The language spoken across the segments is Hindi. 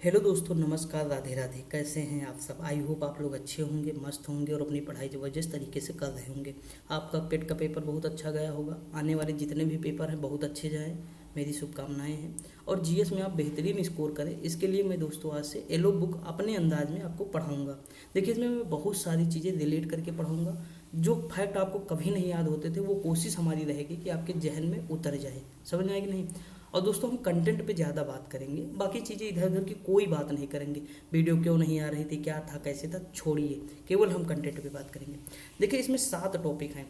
हेलो दोस्तों, नमस्कार, राधे राधे। कैसे हैं आप सब? आई होप आप लोग अच्छे होंगे, मस्त होंगे और अपनी पढ़ाई ज़बरदस्त तरीके से कर रहे होंगे। आपका पेट का पेपर बहुत अच्छा गया होगा। आने वाले जितने भी पेपर हैं बहुत अच्छे जाएं, मेरी शुभकामनाएं हैं। और जीएस में आप बेहतरीन स्कोर करें, इसके लिए मैं दोस्तों आज से एलो बुक अपने अंदाज में आपको पढ़ाऊँगा। देखिए, इसमें मैं बहुत सारी चीज़ें रिलेट करके पढ़ाऊँगा। जो फैक्ट आपको कभी नहीं याद होते थे, वो कोशिश हमारी रहेगी कि आपके जहन में उतर जाए। समझ में आएगी नहीं? और दोस्तों, हम कंटेंट पे ज़्यादा बात करेंगे, बाकी चीज़ें इधर उधर की कोई बात नहीं करेंगे। वीडियो क्यों नहीं आ रही थी, क्या था, कैसे था, छोड़िए। केवल हम कंटेंट पे बात करेंगे। देखिए, इसमें 7 टॉपिक हैं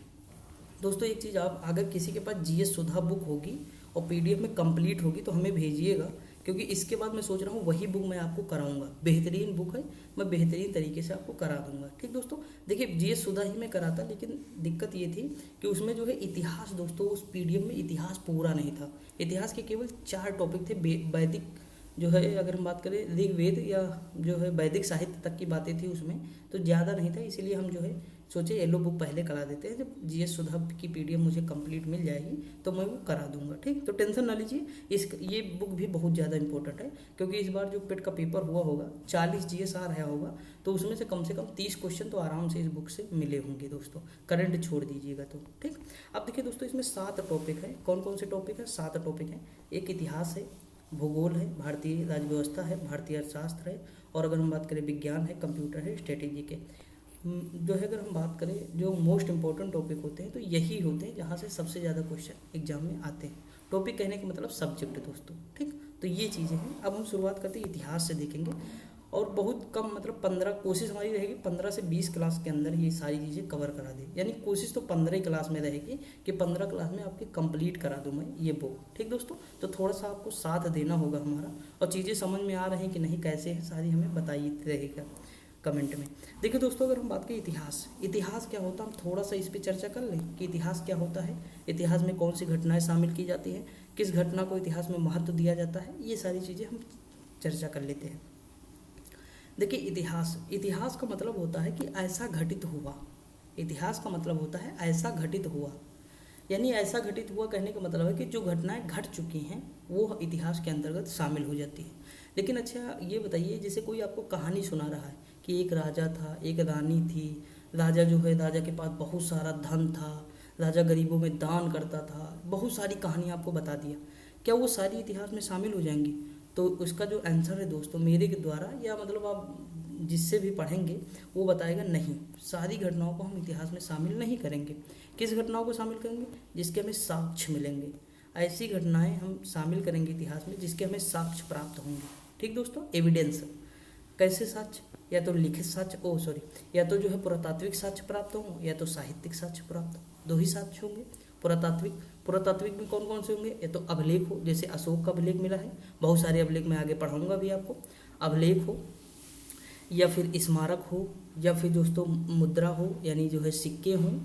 दोस्तों। एक चीज़, आप अगर किसी के पास जीएस सुधा बुक होगी और पीडीएफ में कंप्लीट होगी तो हमें भेजिएगा, क्योंकि इसके बाद मैं सोच रहा हूँ वही बुक मैं आपको कराऊंगा। बेहतरीन बुक है, मैं बेहतरीन तरीके से आपको करा दूंगा। ठीक दोस्तों, देखिए जीएस सुधा ही मैं कराता, लेकिन दिक्कत ये थी कि उसमें जो है इतिहास दोस्तों, उस पीडीएफ में इतिहास पूरा नहीं था। इतिहास के केवल 4 टॉपिक थे। वैदिक जो है, अगर हम बात करें ऋग्वेद या जो है वैदिक साहित्य तक की बातें थी उसमें, तो ज़्यादा नहीं था। इसीलिए हम जो है सोचे येलो बुक पहले करा देते हैं। जब जीएस सुधा की पीडीएफ मुझे कंप्लीट मिल जाएगी तो मैं वो करा दूंगा। ठीक, तो टेंशन ना लीजिए। ये बुक भी बहुत ज़्यादा इंपॉर्टेंट है, क्योंकि इस बार जो पेट का पेपर हुआ होगा 40 जीएस आ रहा होगा, तो उसमें से कम 30 क्वेश्चन तो आराम से इस बुक से मिले होंगे दोस्तों। करंट छोड़ दीजिएगा तो। ठीक, अब देखिए दोस्तों, इसमें 7 टॉपिक है। कौन कौन से टॉपिक है? 7 टॉपिक हैं। एक इतिहास है, भूगोल है, भारतीय राज्य व्यवस्था है, भारतीय अर्थशास्त्र है, और अगर हम बात करें विज्ञान है, कंप्यूटर है, स्ट्रेटेजी के जो है। अगर हम बात करें जो मोस्ट इंपॉर्टेंट टॉपिक होते हैं, तो यही होते हैं जहाँ से सबसे ज़्यादा क्वेश्चन एग्जाम में आते हैं। टॉपिक कहने का मतलब सब्जेक्ट दोस्तों। ठीक, तो ये चीज़ें हैं। अब हम शुरुआत करते हैं इतिहास से, देखेंगे। और बहुत कम, मतलब 15, कोशिश हमारी रहेगी 15 से 20 क्लास के अंदर ये सारी चीज़ें कवर करा दें। यानी कोशिश तो 15 ही क्लास में रहेगी कि 15 क्लास में आपके कंप्लीट करा दूँ मैं ये बुक। ठीक दोस्तों, तो थोड़ा सा आपको साथ देना होगा हमारा, और चीज़ें समझ में आ रही हैं कि नहीं, कैसे है सारी, हमें बताइए रहेगा कमेंट में। देखिए दोस्तों, अगर हम बात करें इतिहास क्या होता है, हम थोड़ा सा इस पर चर्चा कर लें कि इतिहास क्या होता है, इतिहास में कौन सी घटनाएं शामिल की जाती हैं, किस घटना को इतिहास में महत्व दिया जाता है, ये सारी चीज़ें हम चर्चा कर लेते हैं। देखिए, इतिहास का मतलब होता है कि ऐसा घटित हुआ। इतिहास का मतलब होता है ऐसा घटित हुआ, यानी ऐसा घटित हुआ कहने का मतलब है कि जो घटनाएं घट चुकी हैं वो इतिहास के अंतर्गत शामिल हो जाती है। लेकिन अच्छा ये बताइए, जैसे कोई आपको कहानी सुना रहा है कि एक राजा था, एक रानी थी, राजा जो है, राजा के पास बहुत सारा धन था, राजा गरीबों में दान करता था, बहुत सारी कहानी आपको बता दिया, क्या वो सारी इतिहास में शामिल हो जाएंगी? तो उसका जो आंसर है दोस्तों, मेरे के द्वारा, या मतलब आप जिससे भी पढ़ेंगे वो बताएगा नहीं, सारी घटनाओं को हम इतिहास में शामिल नहीं करेंगे। किस घटनाओं को शामिल करेंगे? जिसके हमें साक्ष्य मिलेंगे। ऐसी घटनाएं हम शामिल करेंगे इतिहास में जिसके हमें साक्ष्य प्राप्त होंगे। ठीक दोस्तों, एविडेंस। कैसे साक्ष्य? या तो लिखित साक्ष्य, या तो जो है पुरातात्विक साक्ष्य प्राप्त हों, या तो साहित्यिक साक्ष्य प्राप्त हो। 2 ही साक्ष्य होंगे। पुरातात्विक में कौन कौन से होंगे? या तो अभिलेख हो, जैसे अशोक का अभिलेख मिला है, बहुत सारे अभिलेख मैं आगे पढ़ाऊंगा भी आपको। अभिलेख हो, या फिर स्मारक हो, या फिर दोस्तों मुद्रा हो, यानी जो है सिक्के हों।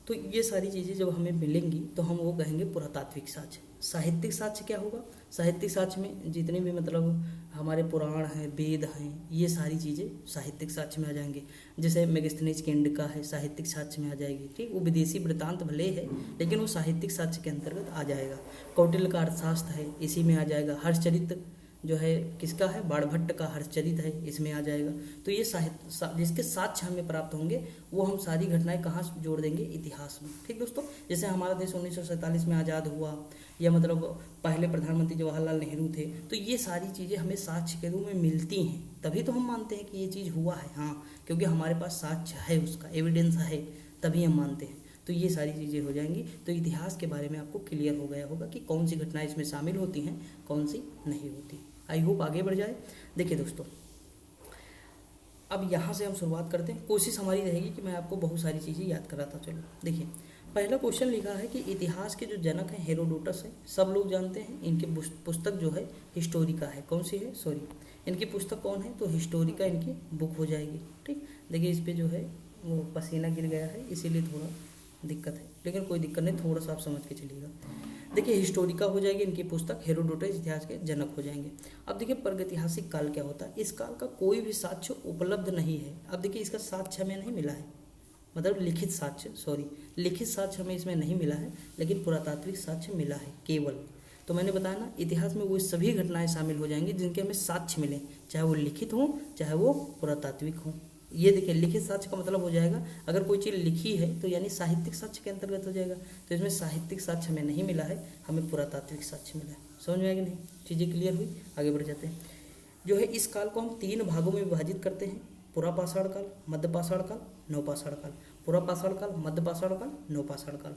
तो ये सारी चीज़ें जब हमें मिलेंगी तो हम वो कहेंगे पुरातात्विक साक्ष्य। साहित्यिक साक्ष्य क्या होगा? साहित्यिक साक्ष्य में जितने भी मतलब हमारे पुराण हैं, वेद हैं, ये सारी चीज़ें साहित्यिक साक्ष्य में आ जाएंगे। जैसे मेगास्थनीज की इंडिका है, साहित्यिक साक्ष्य में आ जाएगी। ठीक, वो विदेशी वृत्तांत भले है, लेकिन वो साहित्यिक साक्ष्य के अंतर्गत आ जाएगा। कौटिल्य का अर्थशास्त्र है, इसी में आ जाएगा। हर्षचरित्र जो है किसका है? बाणभट्ट का हर्षचरित है, इसमें आ जाएगा। तो ये साहित्य जिसके साक्ष्य हमें प्राप्त होंगे वो हम सारी घटनाएं कहाँ जोड़ देंगे? इतिहास में। ठीक दोस्तों, जैसे हमारा देश 1947 में आज़ाद हुआ, या मतलब पहले प्रधानमंत्री जवाहरलाल नेहरू थे, तो ये सारी चीज़ें हमें साक्ष्य के रूप में मिलती हैं, तभी तो हम मानते हैं कि ये चीज़ हुआ है। हाँ, क्योंकि हमारे पास साक्ष्य है, उसका एविडेंस है, तभी हम मानते हैं। तो ये सारी चीज़ें हो जाएंगी। तो इतिहास के बारे में आपको क्लियर हो गया होगा कि कौन सी घटनाएं इसमें शामिल होती हैं, कौन सी नहीं होती। आई होप आगे बढ़ जाए। देखिए दोस्तों, अब यहाँ से हम शुरुआत करते हैं। कोशिश हमारी रहेगी कि मैं आपको बहुत सारी चीज़ें याद कराता चलूँ। देखिए, पहला क्वेश्चन लिखा है कि इतिहास के जो जनक हैं हेरोडोटस हैं, सब लोग जानते हैं। इनकी पुस्तक जो है हिस्टोरिका है। कौन सी है? इनकी पुस्तक कौन है? तो हिस्टोरिका इनकी बुक हो जाएगी। ठीक, देखिए इस पर जो है वो पसीना गिर गया है, इसीलिए थोड़ा दिक्कत है, लेकिन कोई दिक्कत नहीं, थोड़ा सा आप समझ के चलिएगा। देखिए, हिस्टोरिका हो जाएगी इनकी पुस्तक, हेरोडोटस इतिहास के जनक हो जाएंगे। अब देखिए, प्रागैतिहासिक काल क्या होता है? इस काल का कोई भी साक्ष्य उपलब्ध नहीं है। अब देखिए, इसका साक्ष्य हमें नहीं मिला है, मतलब लिखित साक्ष्य हमें इसमें नहीं मिला है, लेकिन पुरातात्विक साक्ष्य मिला है केवल। तो मैंने बताया ना, इतिहास में वो सभी घटनाएं शामिल हो जाएंगी जिनके हमें साक्ष्य मिले, चाहे वो लिखित हो चाहे वो पुरातात्विक हो। ये देखिए, लिखित साक्ष्य का मतलब हो जाएगा अगर कोई चीज़ लिखी है तो यानी साहित्यिक साक्ष्य के अंतर्गत हो जाएगा। तो इसमें साहित्यिक साक्ष्य हमें नहीं मिला है, हमें पुरातात्विक साक्ष्य मिला है। समझ में आएगी नहीं? चीज़ें क्लियर हुई? आगे बढ़ जाते हैं। जो है इस काल को हम 3 भागों में विभाजित करते हैं, पुरापाषाण काल, मध्यपाषाण काल, नवपाषाण काल। पुरापाषाण काल, मध्यपाषाण काल, नवपाषाण काल।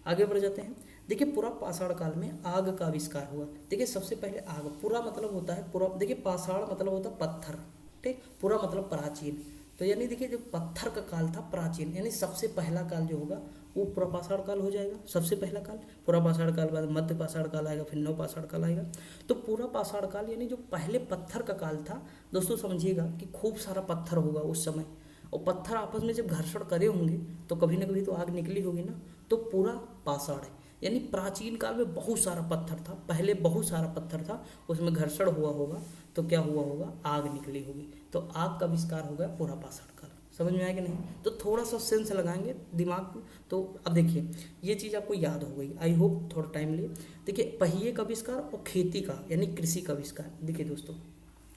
आगे बढ़ जाते हैं। देखिए पुरापाषाण काल में आग का आविष्कार हुआ। देखिए सबसे पहले आग, पुरा मतलब होता है पुरा, देखिए पाषाण मतलब होता है पत्थर, ठीक, पुरा मतलब प्राचीन। तो यानी देखिए जो पत्थर का काल था प्राचीन, यानी सबसे पहला काल जो होगा वो पुरापाषाण काल हो जाएगा, सबसे पहला काल। पुरापाषाण काल बाद मध्यपाषाण काल आएगा, फिर नवपाषाण काल आएगा। तो पुरापाषाण काल यानी जो पहले पत्थर का काल था दोस्तों, समझिएगा कि खूब सारा पत्थर होगा उस समय, और पत्थर आपस में जब घर्षण करे होंगे तो कभी ना कभी तो आग निकली होगी ना। तो पूरा पाषाण है, यानी प्राचीन काल में बहुत सारा पत्थर था, पहले बहुत सारा पत्थर था, उसमें घर्षण हुआ होगा तो क्या हुआ होगा, आग निकली होगी। तो आग का आविष्कार हो गया पुरापाषाण काल। समझ में आया कि नहीं? तो थोड़ा सा सेंस लगाएंगे दिमाग को। तो अब देखिए ये चीज़ आपको याद हो गई, आई होप थोड़ा टाइम लिए। देखिए पहिए का आविष्कार और खेती का यानी कृषि का आविष्कार। देखिए दोस्तों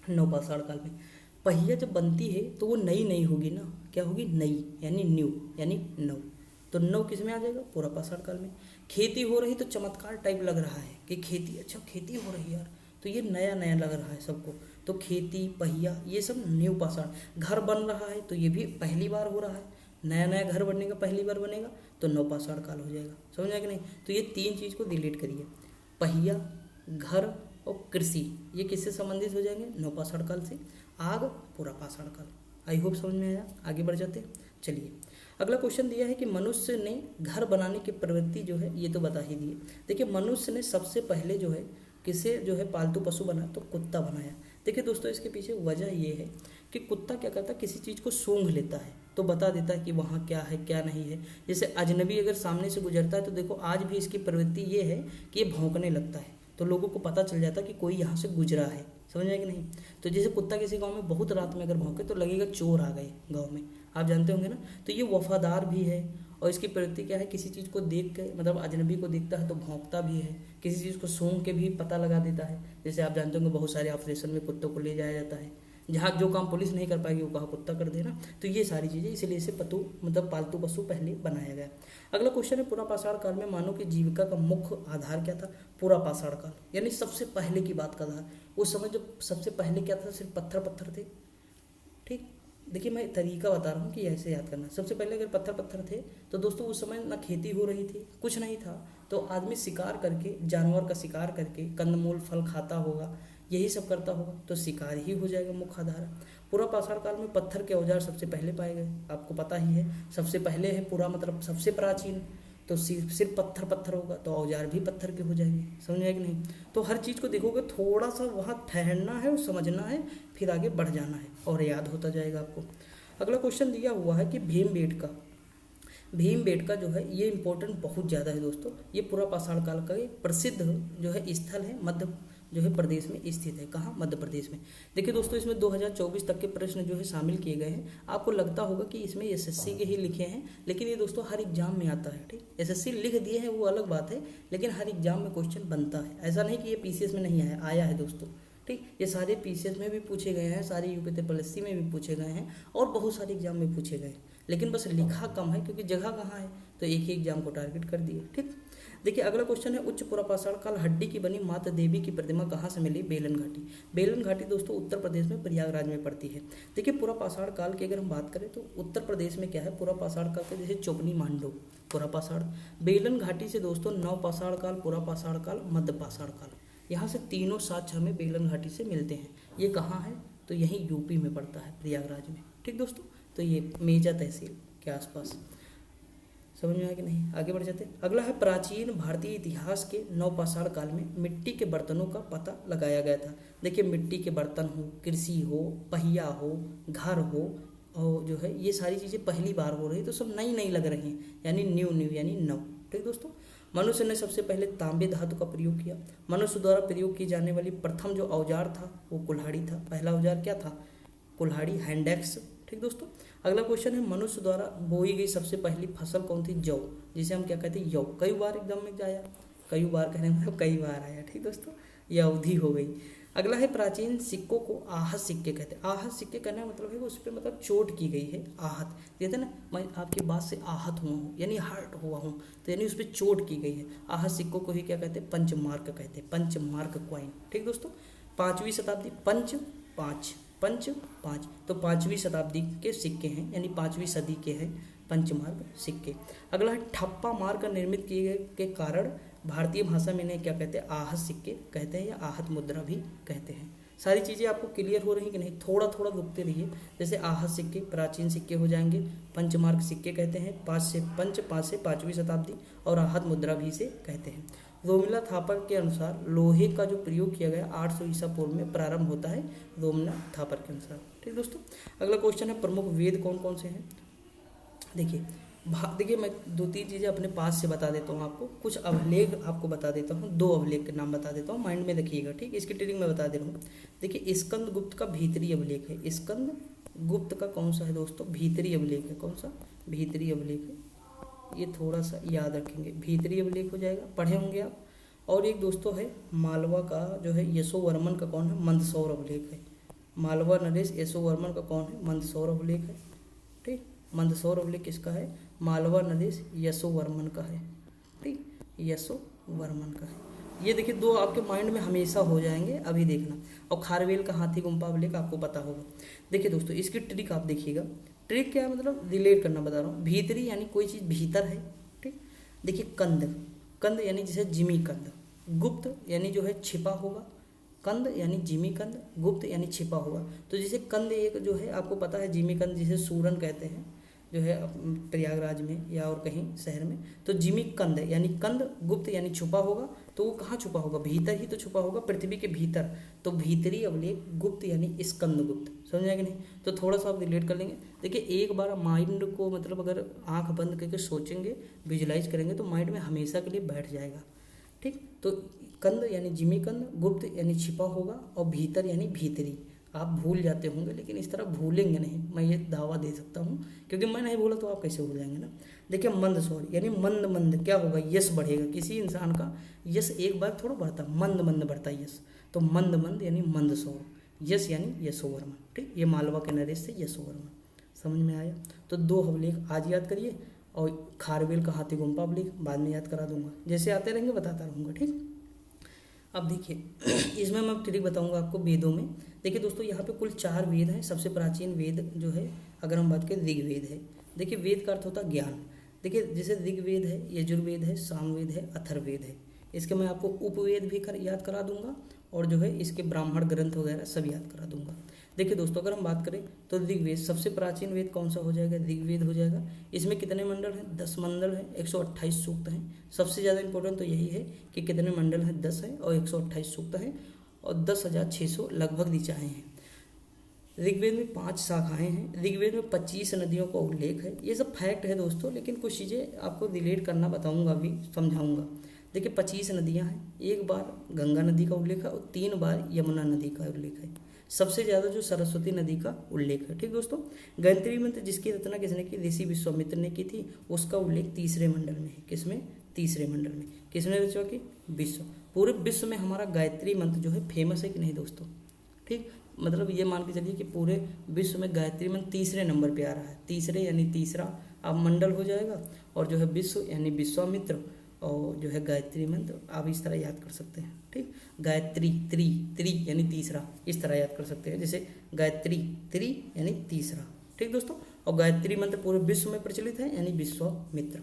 नवपाषाण काल में पहिया जब बनती है तो वो नई नई होगी ना, क्या होगी, नई, यानी न्यू, यानी नव। तो नव किस में आ जाएगा, पुरापाषाण काल में। खेती हो रही तो चमत्कार टाइप लग रहा है कि खेती, अच्छा खेती हो रही है यार, तो ये नया नया लग रहा है सबको। तो खेती, पहिया, ये सब न्यू पाषाण। घर बन रहा है तो ये भी पहली बार हो रहा है, नया नया घर बनने का पहली बार बनेगा, तो नवपाषाण काल हो जाएगा। समझ आया कि नहीं? तो ये 3 चीज़ को डिलीट करिए, पहिया, घर और कृषि, ये किससे संबंधित हो जाएंगे, नवपाषाण काल से। आग पुरापाषाण काल। आई होप समझ में आया। आगे बढ़ जाते हैं। चलिए अगला क्वेश्चन दिया है कि मनुष्य ने घर बनाने की प्रवृत्ति जो है, ये तो बता ही दिए। देखिए मनुष्य ने सबसे पहले जो है किसे जो है पालतू पशु बना, तो कुत्ता बनाया। देखिए दोस्तों इसके पीछे वजह ये है कि कुत्ता क्या करता है, किसी चीज़ को सूंघ लेता है तो बता देता है कि वहाँ क्या है क्या नहीं है। जैसे अजनबी अगर सामने से गुजरता है तो देखो आज भी इसकी प्रवृत्ति ये है कि ये भौंकने लगता है, तो लोगों को पता चल जाता है कि कोई यहाँ से गुजरा है। समझ आया कि नहीं? तो जैसे कुत्ता किसी गांव में बहुत रात में अगर भौंके तो लगेगा चोर आ गए गांव में, आप जानते होंगे ना। तो ये वफादार भी है, और इसकी प्रवृत्ति क्या है, किसी चीज़ को देख के मतलब अजनबी को देखता है तो भौंकता भी है, किसी चीज़ को सूंघ के भी पता लगा देता है। जैसे आप जानते होंगे बहुत सारे ऑपरेशन में कुत्तों को ले जाया जाता है, जहाँ जो काम पुलिस नहीं कर पाएगी वो कहा कुत्ता कर देना। तो ये सारी चीज़ें, इसलिए इसे पालतू पशु पहले बनाया गया। अगला क्वेश्चन है पुरापाषाण काल में मानव की जीविका का मुख्य आधार क्या था। पुरापाषाण काल यानी सबसे पहले की बात का आधार, उस समय जब सबसे पहले क्या था, सिर्फ पत्थर पत्थर थे। ठीक, देखिए मैं तरीका बता रहा हूँ कि ऐसे याद करना। सबसे पहले अगर पत्थर पत्थर थे तो दोस्तों उस समय ना खेती हो रही थी, कुछ नहीं था, तो आदमी शिकार करके, जानवर का शिकार करके कंदमूल फल खाता होगा, यही सब करता होगा, तो शिकार ही हो जाएगा मुख्य आधार। पुरापाषाण काल में पत्थर के औजार सबसे पहले पाए गए, आपको पता ही है, सबसे पहले है पूरा मतलब सबसे प्राचीन, तो सिर्फ पत्थर पत्थर होगा तो औजार भी पत्थर के हो जाएंगे। समझ आए कि नहीं? तो हर चीज़ को देखोगे थोड़ा सा वहाँ ठहरना है और समझना है, फिर आगे बढ़ जाना है और याद होता जाएगा आपको। अगला क्वेश्चन दिया हुआ है कि भीमबेटका जो है ये इंपॉर्टेंट बहुत ज़्यादा है दोस्तों। ये पुरापाषाण काल का प्रसिद्ध जो है स्थल है, मध्य जो है प्रदेश में स्थित है। कहाँ? मध्य प्रदेश में। देखिए दोस्तों इसमें 2024 तक के प्रश्न जो है शामिल किए गए हैं। आपको लगता होगा कि इसमें एसएससी के ही लिखे हैं, लेकिन ये दोस्तों हर एग्जाम में आता है। ठीक, एसएससी लिख दिए हैं वो अलग बात है, लेकिन हर एग्जाम में क्वेश्चन बनता है। ऐसा नहीं कि ये पीसीएस में नहीं आया है दोस्तों। ठीक, ये सारे पीसीएस में भी पूछे गए हैं, सारे यूपीएससी में भी पूछे गए हैं, और बहुत सारे एग्जाम में पूछे गए हैं, लेकिन बस लिखा कम है क्योंकि जगह कहाँ है, तो एक ही एग्जाम को टारगेट कर दिए। ठीक, देखिए अगला क्वेश्चन है उच्च पुरापाषाण काल हड्डी की बनी माता देवी की प्रतिमा कहाँ से मिली। बेलन घाटी। बेलन घाटी दोस्तों उत्तर प्रदेश में प्रयागराज में पड़ती है। देखिए पुरापाषाण काल की अगर हम बात करें तो उत्तर प्रदेश में क्या है, पुरापाषाण काल के जैसे चोपनी मांडो पुरापाषाण, बेलन घाटी से दोस्तों नवपाषाण काल, पुरापाषाण काल, मध्यपाषाण काल, यहाँ से तीनों साक्ष्य हमें बेलन घाटी से मिलते हैं। ये कहाँ है, तो यहीं यूपी में पड़ता है, प्रयागराज में। ठीक दोस्तों, तो ये मेजा तहसील के आसपास। समझ में आया कि नहीं? आगे बढ़ जाते हैं। अगला है प्राचीन भारतीय इतिहास के नवपाषाण काल में मिट्टी के बर्तनों का पता लगाया गया था। देखिए मिट्टी के बर्तन हो, कृषि हो, पहिया हो, घर हो, और जो है ये सारी चीज़ें पहली बार हो रही, तो सब नई नई लग रही हैं, यानी न्यू यानी नव। ठीक दोस्तों, मनुष्य ने सबसे पहले तांबे धातु का प्रयोग किया। मनुष्य द्वारा प्रयोग की जाने वाली प्रथम जो औजार था वो कुल्हाड़ी था। पहला औजार क्या था? कुल्हाड़ी, हैंडेक्स। ठीक दोस्तों, अगला क्वेश्चन है मनुष्य द्वारा बोई गई सबसे पहली फसल कौन थी? जौ, जिसे हम क्या कहते हैं, यौ। कई बार एग्जाम में आया, कई बार कहने मतलब कई बार आया। ठीक दोस्तों, ये अवधि हो गई। अगला है प्राचीन सिक्कों को आहत सिक्के कहते हैं। आहत सिक्के कहने का मतलब है उस पर मतलब चोट की गई है, आहत कहते हैं ना, मैं आपकी बात से आहत हुआ हूँ यानी हर्ट हुआ हूँ, तो यानी उस पर चोट की गई है। आहत सिक्कों को ही क्या कहते हैं, पंचमार्क कहते हैं, पंचमार्क क्वाइन। ठीक दोस्तों, 5वीं शताब्दी, पंच पाँच, तो 5वीं शताब्दी के सिक्के हैं यानी 5वीं सदी के हैं पंचमार्क सिक्के। अगला है ठप्पा मार्क निर्मित किए गए के कारण भारतीय भाषा में इन्हें क्या कहते हैं, आहत सिक्के कहते हैं या आहत मुद्रा भी कहते हैं। सारी चीज़ें आपको क्लियर हो रही कि नहीं, थोड़ा थोड़ा रुकते रहिए। जैसे आहत सिक्के प्राचीन सिक्के हो जाएंगे, पंचमार्क सिक्के कहते हैं 5 से 5वीं शताब्दी, और आहत मुद्रा भी से कहते हैं। रोमिला थापर के अनुसार लोहे का जो प्रयोग किया गया 800 ईसा पूर्व में प्रारंभ होता है, रोमिला थापर के अनुसार। ठीक दोस्तों, अगला क्वेश्चन है प्रमुख वेद कौन कौन से हैं। देखिए मैं 2-3 चीज़ें अपने पास से बता देता हूँ आपको, कुछ अभिलेख आपको बता देता हूँ, 2 अभिलेख के नाम बता देता हूँ, माइंड में रखिएगा। ठीक, इसकी ट्रेनिंग मैं बता दे रहा हूँ। देखिए स्कंद गुप्त का भीतरी अभिलेख है, स्कंद गुप्त का कौन सा है दोस्तों, भीतरी अभिलेख है। कौन सा, भीतरी अभिलेख है, ये थोड़ा सा याद रखेंगे, भीतरी अभिलेख हो जाएगा, पढ़े होंगे आप। और एक दोस्तों है मालवा का जो है यशोवर्मन का कौन है, मंदसौर अभिलेख है। मालवा नरेश यशोवर्मन का कौन है, मंदसौर अभिलेख है। ठीक, मंदसौर अभिलेख किसका है, मालवा नरेश यशोवर्मन का है। ठीक, यशोवर्मन का है। ये देखिए 2 आपके माइंड में हमेशा हो जाएंगे, अभी देखना। और खारवेल का हाथी गुम्पा अभिलेख आपको पता होगा। देखिए दोस्तों इसकी ट्रिक आप देखिएगा, ट्रिक क्या है, मतलब रिलेट करना बता रहा हूँ। भीतरी यानी कोई चीज़ भीतर है। ठीक, देखिए कंद यानी जैसे जिमी कंद, गुप्त यानी जो है छिपा होगा, कंद यानी जिमी कंद, गुप्त यानी छिपा हुआ। तो जैसे कंद एक जो है आपको पता है, जिमी कंद जिसे सूरन कहते हैं जो है प्रयागराज में या और कहीं शहर में, तो जिमी कंद यानी कंद, गुप्त यानी छुपा होगा। तो वो कहाँ छुपा होगा, भीतर ही तो छुपा होगा, पृथ्वी के भीतर। तो भीतरी अभिलेख गुप्त यानी स्कंद गुप्त, समझ आया कि नहीं। तो थोड़ा सा आप रिलेट कर लेंगे। देखिए एक बार माइंड को मतलब अगर आंख बंद करके सोचेंगे, विजुलाइज करेंगे, तो माइंड में हमेशा के लिए बैठ जाएगा। ठीक, तो कंद यानी जिमी कंद, गुप्त यानी छिपा होगा, और भीतर यानी भीतरी। आप भूल जाते होंगे लेकिन इस तरह भूलेंगे नहीं, मैं ये दावा दे सकता हूँ, क्योंकि मैं नहीं भूला तो आप कैसे भूल जाएंगे ना। देखिए मंदसौर यानी मंद मंद क्या होगा, यश बढ़ेगा। किसी इंसान का यश एक बार थोड़ा बढ़ता, मंद मंद बढ़ता यश, तो मंद मंद यानी मंदसौर, यश यानी यशोवर्मन। ठीक, ये मालवा के नरेश से यशोवर्मन, समझ में आया। तो 2 अभिलेख आज याद करिए, और खारवेल का हाथी गुम्पा अभिलेख बाद में याद करा दूंगा, जैसे आते रहेंगे बताता रहूँगा। ठीक, अब देखिए इसमें मैं ट्रिक बताऊंगा आपको वेदों में। देखिए दोस्तों यहाँ पे कुल 4 वेद हैं। सबसे प्राचीन वेद जो है अगर हम बात करें ऋग्वेद है। देखिए वेद का अर्थ होता है ज्ञान। देखिए जैसे ऋग्वेद है, यजुर्वेद है, सामवेद है, अथर्ववेद है। इसके मैं आपको उपवेद भी याद करा दूंगा, और जो है इसके ब्राह्मण ग्रंथ वगैरह सब याद करा दूंगा। देखिए दोस्तों अगर हम बात करें तो ऋग्वेद सबसे प्राचीन वेद कौन सा हो जाएगा, ऋग्वेद हो जाएगा। इसमें कितने मंडल हैं, 10 मंडल हैं, 128 सूक्त हैं। सबसे ज़्यादा इंपॉर्टेंट तो यही है कि कितने मंडल हैं, 10 हैं, और 128 सूक्त हैं, और 10,600 लगभग ऋचाएँ हैं। ऋग्वेद में 5 शाखाएं हैं। ऋग्वेद में 25 नदियों का उल्लेख है। ये सब फैक्ट है दोस्तों, लेकिन कुछ चीज़ें आपको रिलेट करना बताऊंगा, अभी समझाऊंगा। देखिए 25 नदियां हैं, 1 बार गंगा नदी का उल्लेख है और 3 बार यमुना नदी का उल्लेख है। सबसे ज़्यादा जो सरस्वती नदी का उल्लेख है। ठीक दोस्तों, गायत्री मंत्र जिसकी रचना किसने की, ऋषि विश्वामित्र ने की थी, उसका उल्लेख 3रे मंडल में है। किसमें, 3रे मंडल में। किसने रचना की, विश्व। पूरे विश्व में हमारा गायत्री मंत्र जो है फेमस है कि नहीं दोस्तों। ठीक, मतलब ये मान के चलिए कि पूरे विश्व में गायत्री मंत्र 3रे नंबर पे आ रहा है। 3रे यानी 3रा अब मंडल हो जाएगा, और जो है विश्व यानी विश्वामित्र, और जो है गायत्री मंत्र आप इस तरह याद कर सकते हैं। ठीक, गायत्री त्रि यानी 3रा, इस तरह याद कर सकते हैं। जैसे गायत्री त्रि यानी 3रा। ठीक दोस्तों, और गायत्री मंत्र पूरे विश्व में प्रचलित है यानी विश्वामित्र।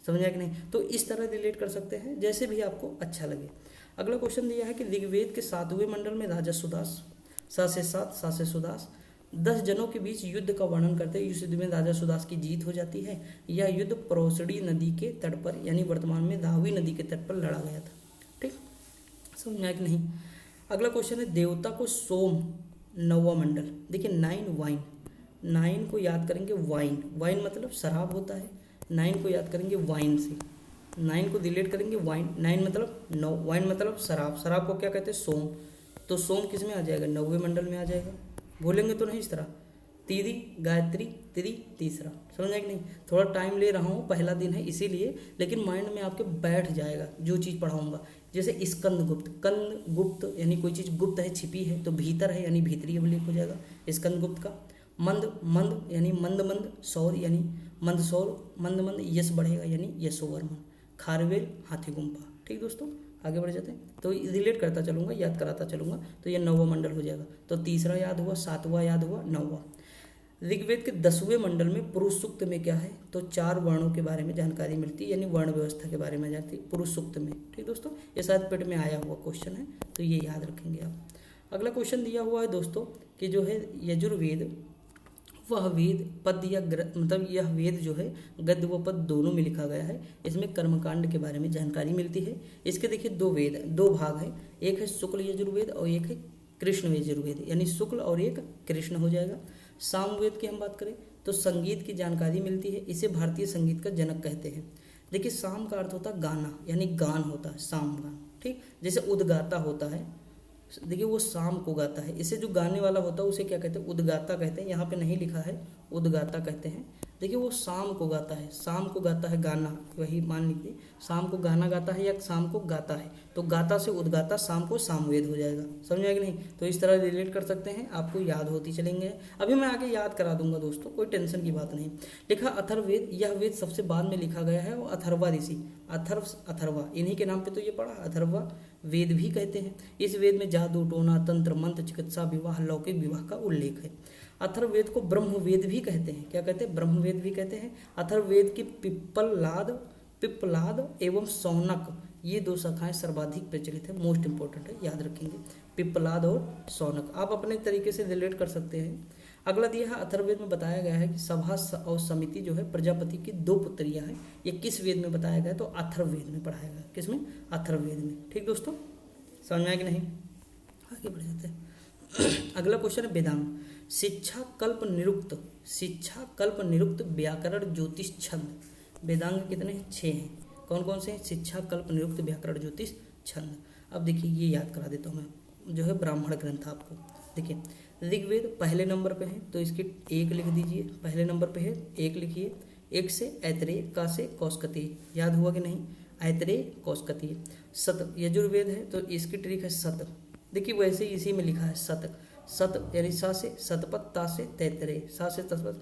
समझा कि नहीं। तो इस तरह रिलेट कर सकते हैं, जैसे भी आपको अच्छा लगे। अगला क्वेश्चन दिया है कि ऋग्वेद के 7वें मंडल में राजा सुदास, 7 से 7, 7 से सुदास 10 जनों के बीच युद्ध का वर्णन करते हैं। इस युद्ध में राजा सुदास की जीत हो जाती है। यह युद्ध प्रोसड़ी नदी के तट पर यानी वर्तमान में रावी नदी के तट पर लड़ा गया था। ठीक, समझ में आया कि नहीं। अगला क्वेश्चन है देवता को सोम, 9वां मंडल। देखिए 9 वाइन, 9 को याद करेंगे वाइन, वाइन मतलब शराब होता है। 9 को याद करेंगे वाइन से, 9 को रिलेट करेंगे वाइन। 9 मतलब 9, वाइन मतलब शराब, शराब को क्या कहते हैं, सोम। तो सोम किस में आ जाएगा, 9वें मंडल में आ जाएगा। भूलेंगे तो नहीं इस तरह। तिरी, गायत्री, तिरी, तीसरा। समझा कि नहीं? थोड़ा टाइम ले रहा हूँ, पहला दिन है इसीलिए, लेकिन माइंड में आपके बैठ जाएगा जो चीज़ पढ़ाऊंगा। जैसे स्कंद गुप्त, कंद गुप्त यानी कोई चीज़ गुप्त है, छिपी है, तो भीतर है यानी भीतरी अभिलेख हो जाएगा स्कंद गुप्त का। मंद, मंद यानी मंद मंद, सौर यानी मंद सौर, मंद मंद, यश बढ़ेगा यानी यशोवर्मन। खारवेल, हाथी गुम्फा। ठीक दोस्तों, आगे बढ़ जाते हैं। तो रिलेट करता चलूंगा, याद कराता चलूंगा, तो ये 9वां मंडल हो जाएगा। तो तीसरा याद हुआ, 7वां याद हुआ, 9वां। ऋग्वेद के 10वें मंडल में पुरुष सूक्त में क्या है? तो 4 वर्णों के बारे में जानकारी मिलती है, यानी वर्ण व्यवस्था के बारे में जानती है पुरुष सूक्त में। ठीक दोस्तों, ये शायद पेट में आया हुआ क्वेश्चन है, तो ये याद रखेंगे आप। अगला क्वेश्चन दिया हुआ है दोस्तों कि जो है यजुर्वेद, वह वेद पद या मतलब यह वेद जो है गद्य व पद दोनों में लिखा गया है। इसमें कर्मकांड के बारे में जानकारी मिलती है। इसके देखिए 2 वेद, 2 भाग है, एक है शुक्ल यजुर्वेद और एक है कृष्ण यजुर्वेद, यानी शुक्ल और एक कृष्ण हो जाएगा। सामवेद की हम बात करें तो संगीत की जानकारी मिलती है, इसे भारतीय संगीत का जनक कहते हैं। देखिए साम का अर्थ होता है गाना, यानी गान होता है, साम गान। ठीक, जैसे उद्गाता होता है, देखिए वो शाम को गाता है, इसे जो गाने वाला होता है उसे क्या कहते हैं? उद्गाता कहते हैं। यहाँ पे नहीं लिखा है, उद्गाता कहते हैं। देखिए वो शाम को गाता है, शाम को गाता है गाना, वही मान लीजिए शाम को गाना गाता है या शाम को गाता है, तो गाता से उद्गाता, शाम को सामवेद हो जाएगा। समझ आएगा नहीं? तो इस तरह रिलेट कर सकते हैं, आपको याद होती चलेंगे। अभी मैं आगे याद करा दूंगा दोस्तों, कोई टेंशन की बात नहीं। लिखा अथर्ववेद, यह वेद सबसे बाद में लिखा गया है, और अथर्वा ऋषि, अथर्वा इन्हीं के नाम पे तो ये पढ़ा, अथर्वा वेद भी कहते हैं। इस वेद में जादू, टोना, तंत्र, मंत्र, चिकित्सा, विवाह, लौकिक विवाह का उल्लेख है। अथर्ववेद को ब्रह्मवेद भी कहते हैं। क्या कहते हैं? ब्रह्मवेद भी कहते हैं। अथर्ववेद की पिप्पलाद एवं सौनक, ये 2 शाखाएं सर्वाधिक प्रचलित है, मोस्ट इंपॉर्टेंट है, याद रखेंगे, पिप्पलाद और सौनक। आप अपने तरीके से रिलेट कर सकते हैं। अगला दिया है, अथर्ववेद में बताया गया है कि सभा और समिति जो है प्रजापति की 2 पुत्रियां हैं। ये किस वेद में बताया गया है? तो अथर्ववेद में पढ़ाया गया। किसमें? अथर्ववेद में। ठीक दोस्तों, समझ में आया कि नहीं? आगे बढ़ जाते हैं। अगला क्वेश्चन है वेदांग। शिक्षा कल्प निरुक्त व्याकरण ज्योतिष छंद। वेदांग कितने हैं? 6 हैं। कौन कौन से हैं? शिक्षा, कल्प, निरुक्त, व्याकरण, ज्योतिष, छंद। अब देखिए ये याद करा देता हूँ मैं, जो है ब्राह्मण ग्रंथ आपको। देखिए ऋग्वेद पहले नंबर पे है, तो इसकी 1 लिख दीजिए, पहले नंबर पे है 1 लिखिए। 1 से ऐतरेय, का से कौशकती, याद हुआ कि नहीं? ऐतरेय, कौशकती। सत यजुर्वेद है, तो इसकी ट्रिक है सत। देखिए वैसे ही इसी में लिखा है सत, सत यानी सा से सतपथ, ता से तैतरेय, सा से तत्पथ।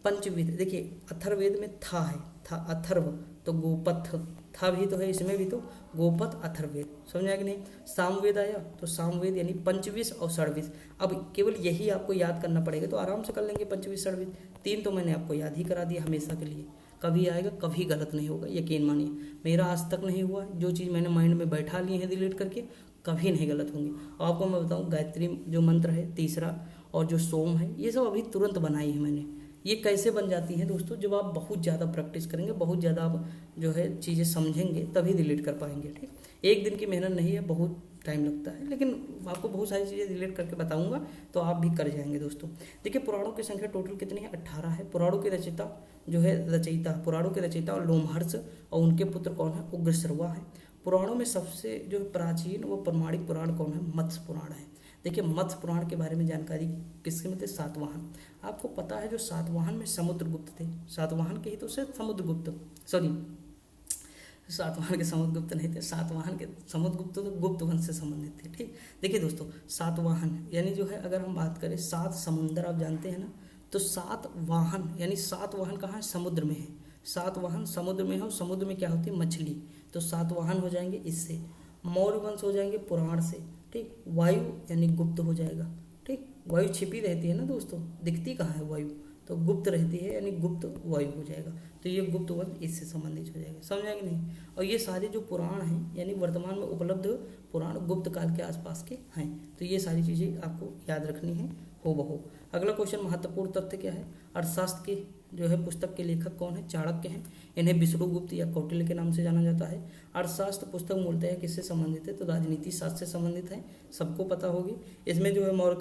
पंचविध, देखिए अथर्ववेद में था है, था अथर्व, तो गोपथ, था भी तो है इसमें भी, तो गोपथ अथर्ववेद। समझ आया कि नहीं? सामवेद आया, तो सामवेद यानी पंचविश और षड्विश। अब केवल यही आपको याद करना पड़ेगा, तो आराम से कर लेंगे पंचविश षड्विश। 3 तो मैंने आपको याद ही करा दिया हमेशा के लिए, कभी आएगा कभी गलत नहीं होगा, यकीन मानिए। मेरा आज तक नहीं हुआ, जो चीज़ मैंने माइंड में बैठा ली है रिलेट करके, कभी नहीं गलत होंगी। और आपको मैं बताऊं, गायत्री जो मंत्र है तीसरा, और जो सोम है, ये सब अभी तुरंत बनाई है मैंने। ये कैसे बन जाती हैं दोस्तों? जब आप बहुत ज़्यादा प्रैक्टिस करेंगे, बहुत ज़्यादा आप जो है चीज़ें समझेंगे, तभी रिलेट कर पाएंगे। ठीक, एक दिन की मेहनत नहीं है, बहुत टाइम लगता है, लेकिन आपको बहुत सारी चीज़ें रिलेट करके बताऊंगा, तो आप भी कर जाएंगे दोस्तों। देखिए पुराणों की संख्या टोटल कितनी है? 18 है। पुराणों के रचयिता जो है पुराणों के रचयिता और लोमहर्ष, और उनके पुत्र कौन है? उग्रश्रवा है। पुराणों में सबसे जो प्राचीन व प्रमाणिक पुराण कौन है? मत्स्य पुराण है। देखिए मत्स्य पुराण के बारे में जानकारी किसके में थे? सातवाहन। आपको पता है जो सातवाहन में समुद्रगुप्त थे, सातवाहन के ही तो से समुद्रगुप्त, सॉरी सातवाहन के समुद्रगुप्त नहीं थे, सातवाहन के समुद्रगुप्त तो गुप्त वंश से संबंधित थे। ठीक, देखिए दोस्तों सातवाहन यानी जो है, अगर हम बात करें 7 समुंदर आप जानते हैं ना, तो 7 वाहन यानी 7 वाहन कहाँ है? समुद्र में है। 7 वाहन समुद्र में है, और समुद्र में क्या होती है? मछली। तो 7 वाहन हो जाएंगे इससे। मौर्य वंश हो जाएंगे पुराण से। ठीक, वायु यानी गुप्त हो जाएगा। ठीक, वायु छिपी रहती है ना दोस्तों, दिखती कहाँ है वायु? तो गुप्त रहती है, यानी गुप्त वायु हो जाएगा। तो ये गुप्त वंश इससे संबंधित हो जाएगा। समझ आएगा नहीं? और ये सारे जो पुराण हैं, यानी वर्तमान में उपलब्ध पुराण गुप्त काल के आसपास के हैं। तो ये सारी चीज़ें आपको याद रखनी है हो बहो। अगला क्वेश्चन, महत्वपूर्ण तथ्य क्या है? अर्थशास्त्र के जो है पुस्तक के लेखक कौन है? चाणक्य हैं। इन्हें विष्णुगुप्त या कौटिल्य के नाम से जाना जाता है। अर्थशास्त्र पुस्तक मूलतः किससे संबंधित है? तो राजनीति शास्त्र से संबंधित है, सबको पता होगी। इसमें जो है मौर्य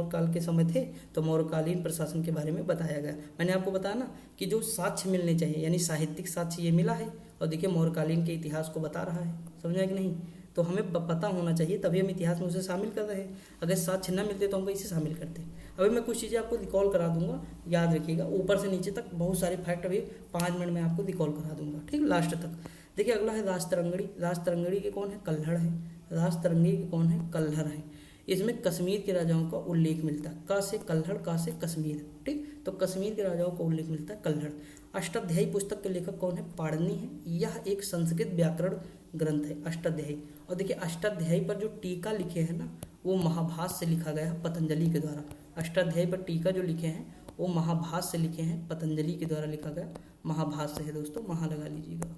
काल के समय थे, तो मौर्यकालीन प्रशासन के बारे में बताया गया। मैंने आपको बताया ना कि जो साक्ष्य मिलने चाहिए, यानी साहित्यिक साक्ष्य ये मिला है, और देखिए मौर्यकालीन के इतिहास को बता रहा है। समझा कि नहीं? तो हमें पता होना चाहिए, तभी हम इतिहास में उसे शामिल कर रहे हैं। अगर साक्ष्य न मिलते तो हम इसे शामिल करते। अभी मैं कुछ चीज़ें आपको रिकॉल करा दूंगा, याद रखिएगा, ऊपर से नीचे तक बहुत सारे फैक्ट अभी 5 मिनट में आपको रिकॉल करा दूंगा, ठीक, लास्ट तक। देखिए अगला है राजतरंगड़ी। राजतरंगड़ी के कौन है? कल्हड़ है। राजतरंगी के कौन है? कल्हड़ है। इसमें कश्मीर के राजाओं का उल्लेख मिलता है। का से कल्हड़, का से कश्मीर, ठीक, तो कश्मीर के राजाओं का उल्लेख मिलता है कल्हड़। अष्टाध्यायी पुस्तक के लेखक कौन है? पाणिनि है। यह एक संस्कृत व्याकरण ग्रंथ है अष्टाध्यायी। और देखिए अष्टाध्यायी पर जो टीका लिखे हैं ना, वो महाभाष्य से लिखा गया है पतंजलि के द्वारा। अष्टाध्यायी पर टीका जो लिखे हैं वो महाभाष्य से लिखे हैं, पतंजलि के द्वारा लिखा गया महाभाष्य है दोस्तों, महा लगा लीजिएगा,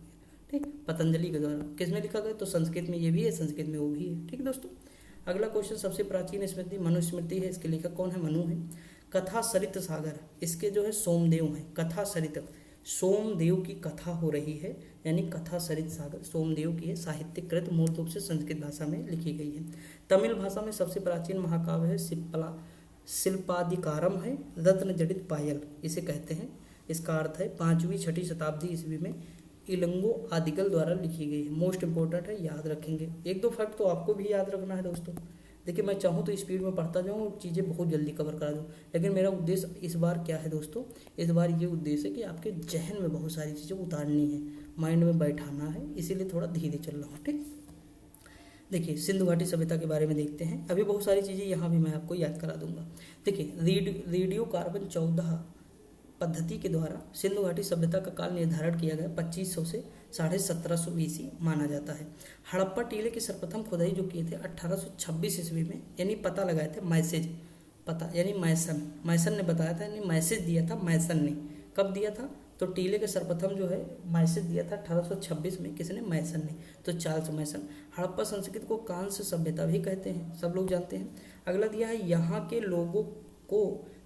ठीक, पतंजलि के द्वारा। किसमें लिखा गया? तो संस्कृत में ये भी है, संस्कृत में वो भी है, ठीक दोस्तों। अगला क्वेश्चन, सबसे प्राचीन स्मृति मनुस्मृति है। इसके लेखक कौन है? मनु है। कथा सरित सागर, इसके जो है सोमदेव है। कथा सरित, सोमदेव की कथा हो रही है, यानी कथा सरित सागर सोमदेव की है। साहित्यकृत, मूल रूप से संस्कृत भाषा में लिखी गई है। तमिल भाषा में सबसे प्राचीन महाकाव्य है शिल्पादिकारम है। रत्न जड़ित पायल इसे कहते हैं। इसका अर्थ है 5वीं-6वीं शताब्दी ईस्वी में इलंगो आदिगल द्वारा लिखी गई है। मोस्ट इंपॉर्टेंट है, याद रखेंगे। 1-2 फैक्ट तो आपको भी याद रखना है दोस्तों। देखिए मैं चाहूँ तो स्पीड में पढ़ता जाऊँ और चीज़ें बहुत जल्दी कवर करा दूँ, लेकिन मेरा उद्देश्य इस बार क्या है दोस्तों? इस बार ये उद्देश्य है कि आपके जहन में बहुत सारी चीज़ें उतारनी है, माइंड में बैठाना है, इसीलिए थोड़ा धीरे चल रहा हूँ, ठीक। देखिए सिंधु घाटी सभ्यता के बारे में देखते हैं। अभी बहुत सारी चीज़ें यहाँ भी मैं आपको याद करा दूंगा। देखिए रेडियो कार्बन 14 पद्धति के द्वारा सिंधु घाटी सभ्यता का काल निर्धारण किया गया 2500 से 1750 BC माना जाता है। हड़प्पा टीले की सर्वप्रथम खुदाई जो किए थे 1826 ईस्वी में, यानी पता लगाए थे, मैसेज पता, यानी मैसन ने बताया था, यानी मैसेज दिया था मैसन ने। कब दिया था? तो टीले के सर्वप्रथम जो है मैसेज दिया था 1826 में, किसने? मैसन ने, तो चार्ल्स मैसन। हड़प्पा संस्कृति को कांस्य सभ्यता भी कहते हैं, सब लोग जानते हैं। अगला दिया है यहाँ के लोगों को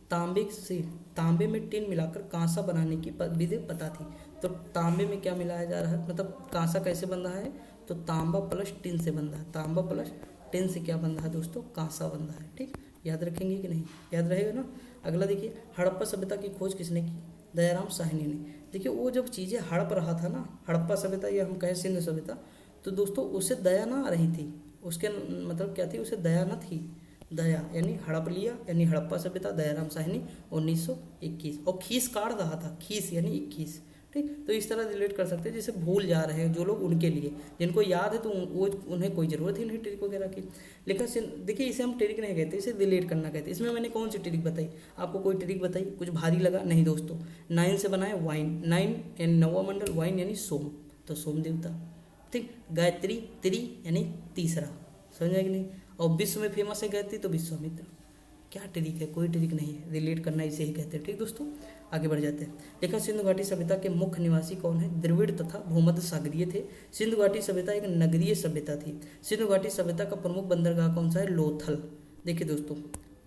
तांबे में टिन मिलाकर कांसा बनाने की विधि पता थी। तो तांबे में क्या मिलाया जा रहा है, मतलब कांसा कैसे बन रहा है? तो तांबा प्लस टिन से बन रहा है। तांबा प्लस टिन से क्या बन रहा है दोस्तों? कांसा बन रहा है, ठीक। याद रखेंगे कि नहीं? याद रहेगा ना। अगला देखिए, हड़प्पा सभ्यता की खोज किसने की? दयाराम साहनी ने। देखिए वो जब चीज़ें हड़प रहा था ना, हड़प्पा सभ्यता या हम कहें सिंधु सभ्यता, तो दोस्तों उसे दया ना आ रही थी। उसके मतलब क्या थी? उसे दया न थी। दया यानी हड़प लिया, यानी हड़प्पा सभ्यता, दयाराम साहनी 1921। और खीस काट रहा था, खीस यानी 21, ठीक। तो इस तरह रिलेट कर सकते हैं, जैसे भूल जा रहे हैं जो लोग, उनके लिए, जिनको याद है तो वो उन्हें कोई ज़रूरत ही नहीं ट्रिक वगैरह की। लेकिन देखिए इसे हम ट्रिक नहीं कहते, इसे रिलेट करना कहते हैं। इसमें मैंने कौन सी ट्रिक बताई आपको? कोई ट्रिक बताई? कुछ भारी लगा? नहीं दोस्तों। 9 से बनाए वाइन, 9 यानी नौवा मंडल, वाइन यानी सोम, तो सोम देवता, ठीक। गायत्री, त्रि यानी तीसरा, समझ आए कि नहीं? और विश्व में फेमस है गायत्री, तो विश्वामित्र। क्या ट्रिक है? कोई ट्रिक नहीं है, रिलेट करना इसे ही कहते हैं, ठीक दोस्तों। आगे बढ़ जाते हैं। देखा सिंधु घाटी सभ्यता के मुख्य निवासी कौन है? द्रविड़ तथा भूमध्य सागरीय थे। सिंधु घाटी सभ्यता एक नगरीय सभ्यता थी। सिंधु घाटी सभ्यता का प्रमुख बंदरगाह कौन सा है? लोथल। देखिए दोस्तों,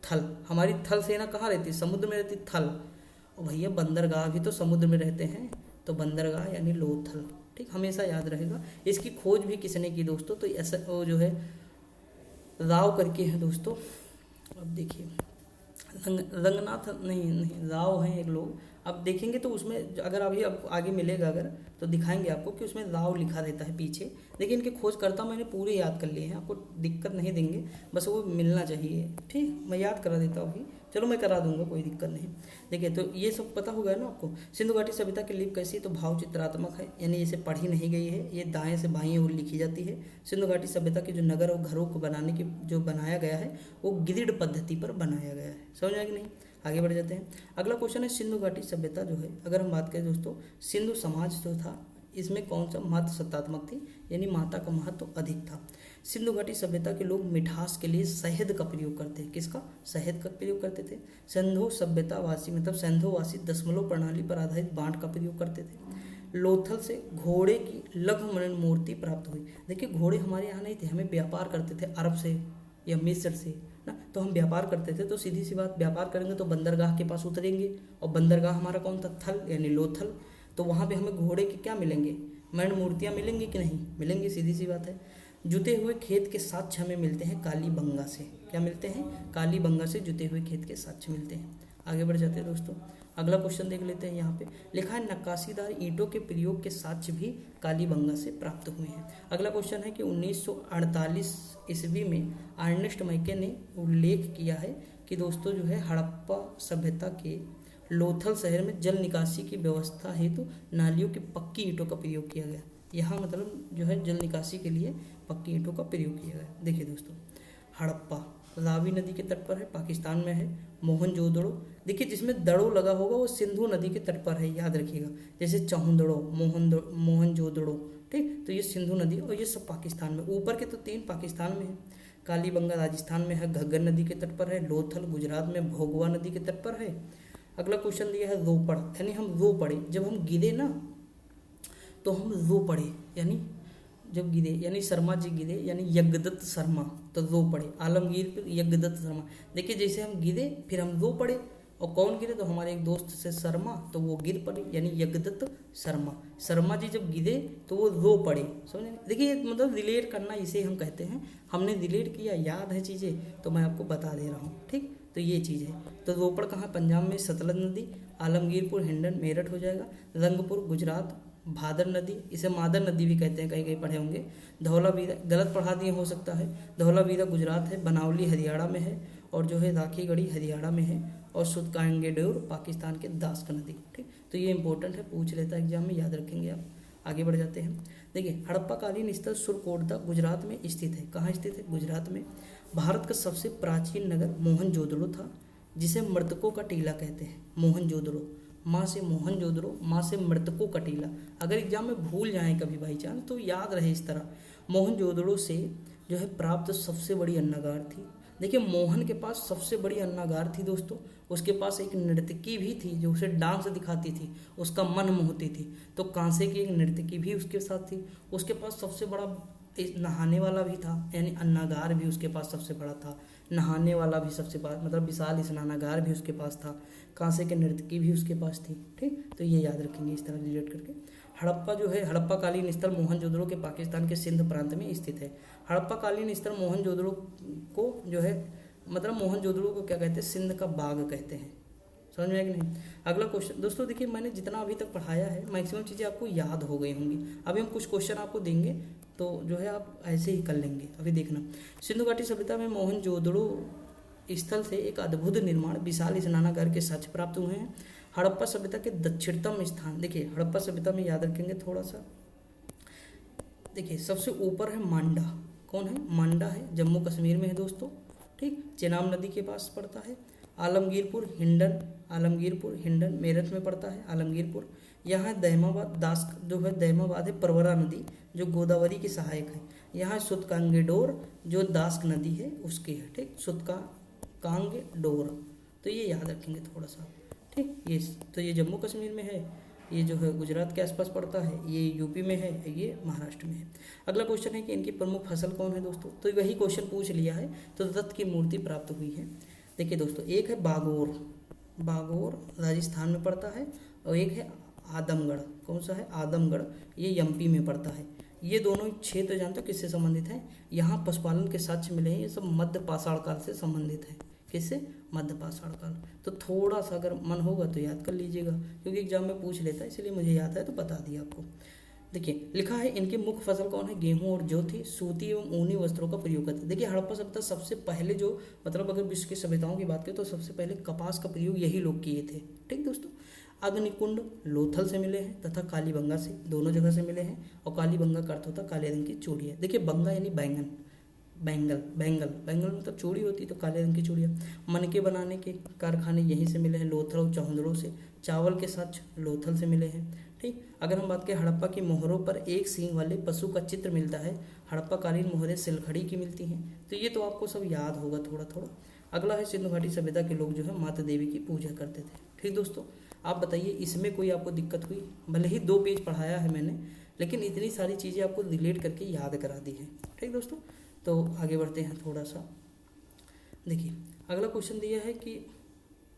थल, हमारी थल सेना कहाँ रहती है? समुद्र में रहती, थल। और भैया बंदरगाह भी तो समुद्र में रहते हैं, तो बंदरगाह यानी लोथल, ठीक, हमेशा याद रहेगा। इसकी खोज भी किसने की दोस्तों? तो ऐसा वो जो है राव करके है दोस्तों। अब देखिए रंगनाथ नहीं राव हैं एक लोग। अब देखेंगे तो उसमें अगर अभी अब आगे मिलेगा अगर, तो दिखाएंगे आपको कि उसमें राव लिखा रहता है पीछे। देखिए इनके खोजकर्ता मैंने पूरे याद कर लिए हैं, आपको दिक्कत नहीं देंगे, बस वो मिलना चाहिए, ठीक। मैं याद करा देता हूँ अभी, चलो मैं करा दूंगा, कोई दिक्कत नहीं। देखिए तो ये सब पता होगा ना आपको। सिंधु घाटी सभ्यता की लिपि कैसी? तो भाव चित्रात्मक है, यानी इसे पढ़ी नहीं गई है, ये दाएं से बाएं ओर लिखी जाती है। सिंधु घाटी सभ्यता के जो नगर और घरों को बनाने की जो बनाया गया है वो ग्रिड पद्धति पर बनाया गया है, समझ आया कि नहीं? आगे बढ़ जाते हैं। अगला क्वेश्चन है सिंधु घाटी सभ्यता जो है, अगर हम बात करें दोस्तों, सिंधु समाज जो था इसमें कौन सा महत्व सत्तात्मक थी, यानी माता का महत्व अधिक था। सिंधु घाटी सभ्यता के लोग मिठास के लिए शहद का प्रयोग करते हैं। किसका? शहद का प्रयोग करते थे। सिंधु सभ्यतावासी मतलब सिंधुवासी दशमलव प्रणाली पर आधारित बांट का प्रयोग करते थे। लोथल से घोड़े की लघु मणि मूर्ति प्राप्त हुई। देखिए घोड़े हमारे यहाँ नहीं थे, हमें व्यापार करते थे अरब से या मिस्र से ना, तो हम व्यापार करते थे, तो सीधी सी बात, व्यापार करेंगे तो बंदरगाह के पास उतरेंगे, और बंदरगाह हमारा कौन था? थल यानी लोथल। तो वहाँ पे हमें घोड़े के क्या मिलेंगे? मणि मूर्तियाँ मिलेंगी कि नहीं मिलेंगी? सीधी सी बात है। जुते हुए खेत के साक्ष्य हमें मिलते हैं कालीबंगा से। क्या मिलते हैं? कालीबंगा से जुते हुए खेत के साक्ष्य मिलते हैं। आगे बढ़ जाते हैं दोस्तों। अगला क्वेश्चन देख लेते हैं। यहाँ पे लिखा है नक्काशीदार ईंटों के प्रयोग के साक्ष्य भी कालीबंगा से प्राप्त हुए हैं। अगला क्वेश्चन है कि 1948 ईस्वी में अर्नेस्ट मैके ने उल्लेख किया है कि दोस्तों जो है हड़प्पा सभ्यता के लोथल शहर में जल निकासी की व्यवस्था हेतु नालियों की पक्की ईंटों का प्रयोग किया गया। यहाँ मतलब जो है जल निकासी के लिए पक्की ईंटों का प्रयोग किया गया। देखिए दोस्तों, हड़प्पा रावी नदी के तट पर है, पाकिस्तान में है। मोहनजोदड़ो, देखिए जिसमें दड़ो लगा होगा वो सिंधु नदी के तट पर है, याद रखिएगा। जैसे चौहदड़ो, मोहनजोदड़ो, ठीक, तो ये सिंधु नदी और ये सब पाकिस्तान में। ऊपर के तो 3 पाकिस्तान में है। कालीबंगा राजस्थान में है, घग्गर नदी के तट पर है। लोथल गुजरात में भोगवा नदी के तट पर है। अगला क्वेश्चन दिया है रोपड़, यानी हम रो पड़े, जब हम गिरे ना तो हम रो पड़े, यानी जब गिरे, यानी शर्मा जी गिरे, यानी यज्ञदत्त शर्मा, तो रो पड़े। आलमगीर फिर यज्ञदत्त शर्मा। देखिए जैसे हम गिरे फिर हम रो पड़े, और कौन गिरे, तो हमारे एक दोस्त से शर्मा, तो वो गिर पड़े, यानी यज्ञदत्त शर्मा। शर्मा जी जब गिरे तो वो रो पड़े, समझे। देखिए मतलब रिलेट करना इसे हम कहते हैं। हमने रिलेट किया, याद है चीज़ें, तो मैं आपको बता दे रहा हूँ, ठीक। तो ये चीज़ है। तो रोपड़ कहाँ, पंजाब में सतलज नदी। आलमगीरपुर हिंडन मेरठ हो जाएगा। रंगपुर गुजरात। भादर नदी, इसे मादर नदी भी कहते हैं, कहीं कहीं पढ़े होंगे। धौलावीरा, गलत पढ़ा दिए हो सकता है। धौलावीरा गुजरात है। बनावली हरियाणा में है, और जो है राखीगढ़ी हरियाणा में है। और सुतकांगेडोर पाकिस्तान के दास्क नदी, ठीक। तो ये इंपॉर्टेंट है, पूछ लेता है एग्जाम में, याद रखेंगे आप। आगे बढ़ जाते हैं। देखिए हड़प्पाकालीन स्थल सुरकोटदा गुजरात में स्थित है। कहाँ स्थित है, गुजरात में। भारत का सबसे प्राचीन नगर मोहनजोदड़ो था, जिसे मृतकों का टीला कहते हैं। मोहनजोदड़ो, माँ से मोहनजोदड़ो, माँ से मृतकों का टीला। अगर एग्जाम में भूल जाएं कभी बाई चांस तो याद रहे इस तरह। मोहनजोदड़ो से जो है प्राप्त सबसे बड़ी अन्नागार थी। देखिए मोहन के पास सबसे बड़ी अन्नागार थी दोस्तों। उसके पास एक नर्तकी भी थी जो उसे डांस दिखाती थी, उसका मन मोहती थी। तो कांसे की एक नर्तकी भी उसके साथ थी। उसके पास सबसे बड़ा नहाने वाला भी था, यानी अन्नागार भी उसके पास सबसे बड़ा था। नहाने वाला भी सबसे पास, मतलब विशाल स्नानागार भी उसके पास था। कांसे के नर्तकी भी उसके पास थी, ठीक। तो ये याद रखेंगे इस तरह रिलेट करके। हड़प्पा जो है, हड़प्पाकालीन स्थल मोहनजोदड़ो के पाकिस्तान के सिंध प्रांत में स्थित है। हड़प्पाकालीन स्थल मोहनजोदड़ो को जो है, मतलब मोहनजोदड़ो को क्या कहते हैं, सिंध का बाग कहते हैं। समझ में आया कि नहीं। अगला क्वेश्चन दोस्तों, देखिए मैंने जितना अभी तक पढ़ाया है मैक्सिमम चीज़ें आपको याद हो गई होंगी। अभी हम कुछ क्वेश्चन आपको देंगे तो जो है आप ऐसे ही कर लेंगे। अभी देखना, सिंधु घाटी सभ्यता में मोहनजोदड़ो स्थल से एक अद्भुत निर्माण विशाल स्नानागार के साक्ष्य प्राप्त हुए हैं। हड़प्पा सभ्यता के दक्षिणतम स्थान, देखिए हड़प्पा सभ्यता में याद रखेंगे थोड़ा सा। देखिए सबसे ऊपर है मांडा, कौन है, मांडा है, जम्मू कश्मीर में है दोस्तों, ठीक। चेनाब नदी के पास पड़ता है। आलमगीरपुर हिंडन, आलमगीरपुर हिंडन मेरठ में पड़ता है आलमगीरपुर। यहाँ दहमाबाद, दास्क जो है दहमाबाद है, परवरा नदी जो गोदावरी की सहायक है। यहाँ सुतकांगेडोर जो दास्क नदी है उसकी है, ठीक। सुतकांगेडोर, तो ये याद रखेंगे थोड़ा सा, ठीक। ये तो ये जम्मू कश्मीर में है, ये जो है गुजरात के आसपास पड़ता है, ये यूपी में है, ये महाराष्ट्र में है। अगला क्वेश्चन है कि इनकी प्रमुख फसल कौन है दोस्तों। तो वही क्वेश्चन पूछ लिया है, तो दत्त की मूर्ति प्राप्त हुई है। देखिए दोस्तों, एक है बागोर, बागोर राजस्थान में पड़ता है, और एक है आदमगढ़, कौन सा है, आदमगढ़, ये एमपी में पड़ता है। ये दोनों क्षेत्र जानते हो किससे संबंधित हैं, यहाँ पशुपालन के साक्ष्य मिले हैं, ये सब मध्य पाषाण काल से संबंधित है। किससे, मध्य पाषाण काल। तो थोड़ा सा अगर मन होगा तो याद कर लीजिएगा, क्योंकि एग्जाम में पूछ लेता है, इसलिए मुझे याद है तो बता दिया आपको। देखिए लिखा है इनकी मुख्य फसल कौन है, गेहूं और जौ थी। सूती एवं ऊनी वस्त्रों का प्रयोग करते। देखिए हड़प्पा सभ्यता सबसे पहले जो, मतलब अगर विश्व की सभ्यताओं की बात करें तो सबसे पहले कपास का प्रयोग यही लोग किए थे, ठीक दोस्तों। अग्निकुंड लोथल से मिले हैं तथा कालीबंगा से, दोनों जगह से मिले हैं। और कालीबंगा का अर्थ होता है काले रंग की चूड़ियाँ। देखिए बंगा यानी बैंगन, बैंगल, बैंगल, बैंगल मतलब चूड़ी होती है, तो काले रंग की चूड़ियाँ। मनके बनाने के कारखाने यहीं से मिले हैं, लोथल और चौहदड़ों से। चावल के साथ लोथल से मिले हैं, ठीक। अगर हम बात करें हड़प्पा की मोहरों पर एक सींग वाले पशु का चित्र मिलता है। हड़प्पाकालीन मोहरें सिलखड़ी की मिलती हैं। तो ये तो आपको सब याद होगा थोड़ा थोड़ा। अगला है सिंधु घाटी सभ्यता के लोग जो है माता देवी की पूजा करते थे, ठीक दोस्तों। आप बताइए इसमें कोई आपको दिक्कत हुई, भले ही 2 पेज पढ़ाया है मैंने, लेकिन इतनी सारी चीज़ें आपको रिलेट करके याद करा दी है, ठीक दोस्तों। तो आगे बढ़ते हैं थोड़ा सा। देखिए अगला क्वेश्चन दिया है कि,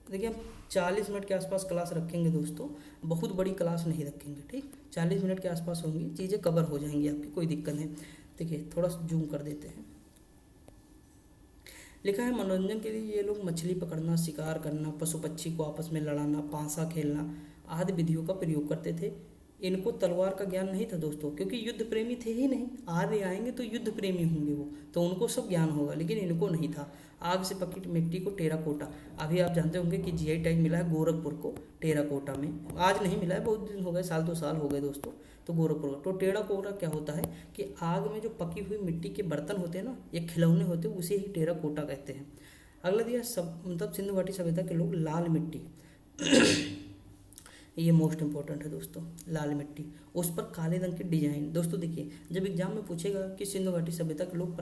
देखिए हम 40 मिनट के आसपास क्लास रखेंगे दोस्तों, बहुत बड़ी क्लास नहीं रखेंगे, ठीक। 40 मिनट के आसपास होंगी, चीज़ें कवर हो जाएंगी आपकी, कोई दिक्कत नहीं। देखिए थोड़ा सा जूम कर देते हैं। लिखा है मनोरंजन के लिए ये लोग मछली पकड़ना, शिकार करना, पशु पक्षी को आपस में लड़ाना, पांसा खेलना आदि विधियों का प्रयोग करते थे। इनको तलवार का ज्ञान नहीं था दोस्तों, क्योंकि युद्ध प्रेमी थे ही नहीं। आर्य आएंगे तो युद्ध प्रेमी होंगे वो, तो उनको सब ज्ञान होगा, लेकिन इनको नहीं था। आग से पकी मिट्टी को टेराकोटा, अभी आप जानते होंगे कि जीआई टैग मिला है गोरखपुर को टेराकोटा में। आज नहीं मिला है, बहुत दिन हो गए, साल 2 साल हो गए दोस्तों। तो गोरखपुर का तो टेराकोटा क्या होता है कि आग में जो पकी हुई मिट्टी के बर्तन होते हैं ना, ये खिलौने होते हैं, उसे ही टेराकोटा कहते हैं। अगला दिया सब मतलब सिंधु घाटी सभ्यता के लोग लाल मिट्टी ये मोस्ट इंपॉर्टेंट है दोस्तों, लाल मिट्टी, उस पर काले रंग की डिजाइन। दोस्तों देखिए, जब एग्जाम में पूछेगा कि सिंधु घाटी सभ्यता के लोग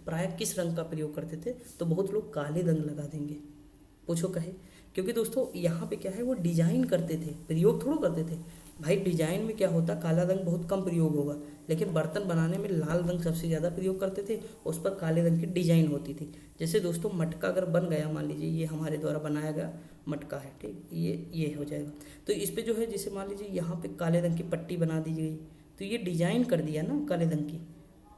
प्रायः किस रंग का प्रयोग करते थे, तो बहुत लोग काले रंग लगा देंगे। पूछो कहे, क्योंकि दोस्तों यहाँ पे क्या है, वो डिजाइन करते थे, प्रयोग थोड़ा करते थे। भाई डिजाइन में क्या होता, काला रंग बहुत कम प्रयोग होगा, लेकिन बर्तन बनाने में लाल रंग सबसे ज़्यादा प्रयोग करते थे, उस पर काले रंग की डिजाइन होती थी। जैसे दोस्तों मटका अगर बन गया, मान लीजिए ये हमारे द्वारा बनाया गया मटका है, ठीक, ये हो जाएगा, तो इस पे जो है जैसे मान लीजिए यहाँ पे काले रंग की पट्टी बना दी गई, तो ये डिजाइन कर दिया ना काले रंग की।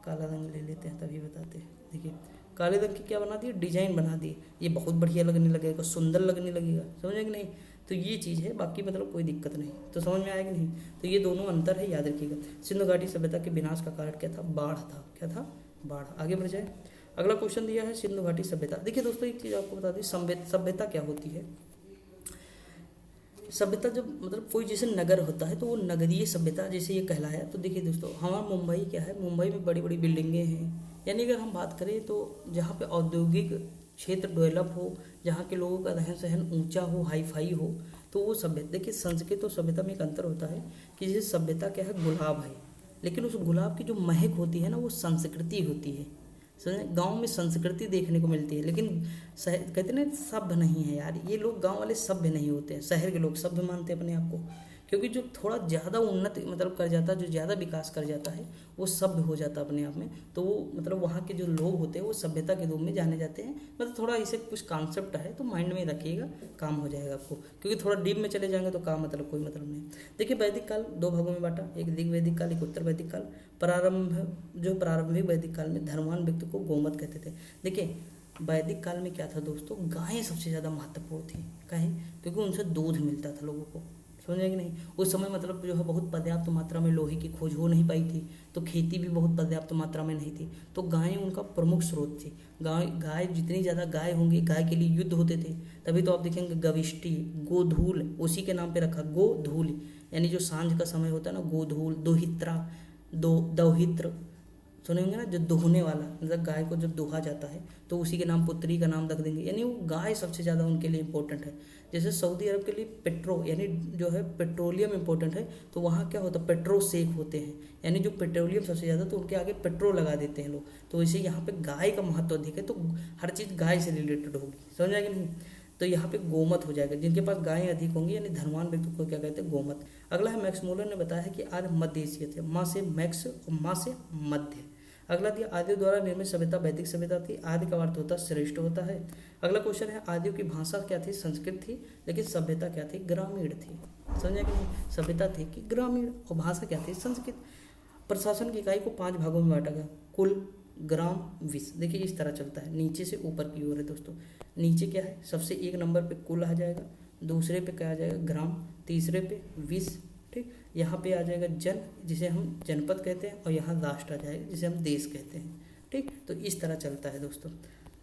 काला रंग ले लेते हैं तभी बताते हैं। देखिए काले रंग की क्या बना दी, डिजाइन बना दी, ये बहुत बढ़िया लगने लगेगा, सुंदर लगने लगेगा, समझे कि नहीं। तो ये चीज़ है, बाकी मतलब कोई दिक्कत नहीं। तो समझ में आएगा नहीं। तो ये दोनों अंतर है, याद रखिएगा। सिंधु घाटी सभ्यता के विनाश का कारण क्या था, बाढ़ था। क्या था, बाढ़। आगे बढ़ जाए, अगला क्वेश्चन दिया है सिंधु घाटी सभ्यता। देखिए दोस्तों एक चीज़ आपको बता दी, सभ्यता क्या होती है। सभ्यता जब मतलब कोई जैसे नगर होता है तो वो नगरीय सभ्यता जैसे ये कहलाया। तो देखिए दोस्तों, हमारा मुंबई क्या है, मुंबई में बड़ी बड़ी बिल्डिंगें हैं, यानी अगर हम बात करें तो जहाँ पे औद्योगिक क्षेत्र डेवलप हो, जहाँ के लोगों का रहन सहन ऊंचा हो, हाई फाई हो, तो वो सभ्यता। देखिए संस्कृत और सभ्यता में एक अंतर होता है कि जैसे सभ्यता क्या है, गुलाब है, लेकिन उस गुलाब की जो महक होती है ना, वो संस्कृति होती है। समझे, गांव में संस्कृति देखने को मिलती है, लेकिन कहते ना सभ्य नहीं है यार, ये लोग गांव वाले सभ्य नहीं होते हैं, शहर के लोग सभ्य मानते हैं अपने आप को। क्योंकि जो थोड़ा ज़्यादा उन्नत मतलब कर जाता है, जो ज़्यादा विकास कर जाता है, वो सभ्य हो जाता है अपने आप में। तो वो मतलब वहाँ के जो लोग होते हैं वो सभ्यता के रूप में जाने जाते हैं। मतलब थोड़ा इसे कुछ कॉन्सेप्ट है, तो माइंड में रखिएगा, काम हो जाएगा आपको। क्योंकि थोड़ा डीप में चले जाएंगे तो काम मतलब कोई मतलब नहीं। देखिए वैदिक काल 2 भागों में बांटा, एक दिग वैदिक काल, एक उत्तर वैदिक काल। प्रारंभिक वैदिक काल में धर्मवान व्यक्ति को गोमत कहते थे। देखिए वैदिक काल में क्या था दोस्तों, गायें सबसे ज़्यादा महत्वपूर्ण थी। कहें क्योंकि उनसे दूध मिलता था लोगों को, समझे कि नहीं। उस समय मतलब जो है बहुत पर्याप्त मात्रा में लोहे की खोज हो नहीं पाई थी, तो खेती भी बहुत पर्याप्त मात्रा में नहीं थी, तो गायें उनका प्रमुख स्रोत थी। गाय जितनी ज़्यादा गाय होंगी, गाय के लिए युद्ध होते थे। तभी तो आप देखेंगे गविष्टि, गोधूल, उसी के नाम पे रखा, गोधूल, यानी जो सांझ का समय होता है ना, गोधूल, दोहित्रा, दौहित्र, सुने होंगे ना, जो दोहने वाला, मतलब गाय को जब दोहा जाता है तो उसी के नाम पुत्री का नाम रख देंगे, यानी वो गाय सबसे ज़्यादा उनके लिए इंपॉर्टेंट है। जैसे सऊदी अरब के लिए यानी जो है पेट्रोलियम इंपॉर्टेंट है, तो वहाँ क्या होता है, पेट्रोसेक होते हैं, यानी जो पेट्रोलियम सबसे ज़्यादा, तो उनके आगे पेट्रोल लगा देते हैं लोग। तो इसे यहाँ पे गाय का महत्व अधिक है, तो हर चीज़ गाय से रिलेटेड होगी, समझ आएगी नहीं। तो यहाँ पे गोमत हो जाएगा, जिनके पास गायें अधिक होंगी, यानी धनवान व्यक्ति को क्या कहते हैं, गोमत। अगला है मैक्स मूलर ने बताया है कि आर्य मध्य एशिया थे, माँ से मैक्स और माँ से मध्य। अगला दिया आर्यों द्वारा निर्मित सभ्यता वैदिक सभ्यता थी। आदि का अर्थ होता है श्रेष्ठ होता है। अगला क्वेश्चन है आर्यों की भाषा क्या थी, संस्कृत थी, लेकिन सभ्यता क्या थी, ग्रामीण थी। समझा कि नहीं, सभ्यता थी कि ग्रामीण, और भाषा क्या थी, संस्कृत। प्रशासन की इकाई को 5 भागों में बांटा गया, कुल, ग्राम, विश्व। देखिए इस तरह चलता है, नीचे से ऊपर की ओर है दोस्तों। नीचे क्या है, सबसे 1 नंबर पे कुल आ जाएगा, दूसरे पे क्या आ जाएगा, ग्राम, तीसरे पे विश्व, ठीक। यहाँ पे आ जाएगा जन, जिसे हम जनपद कहते हैं, और यहाँ राष्ट्र आ जाएगा, जिसे हम देश कहते हैं, ठीक। तो इस तरह चलता है दोस्तों।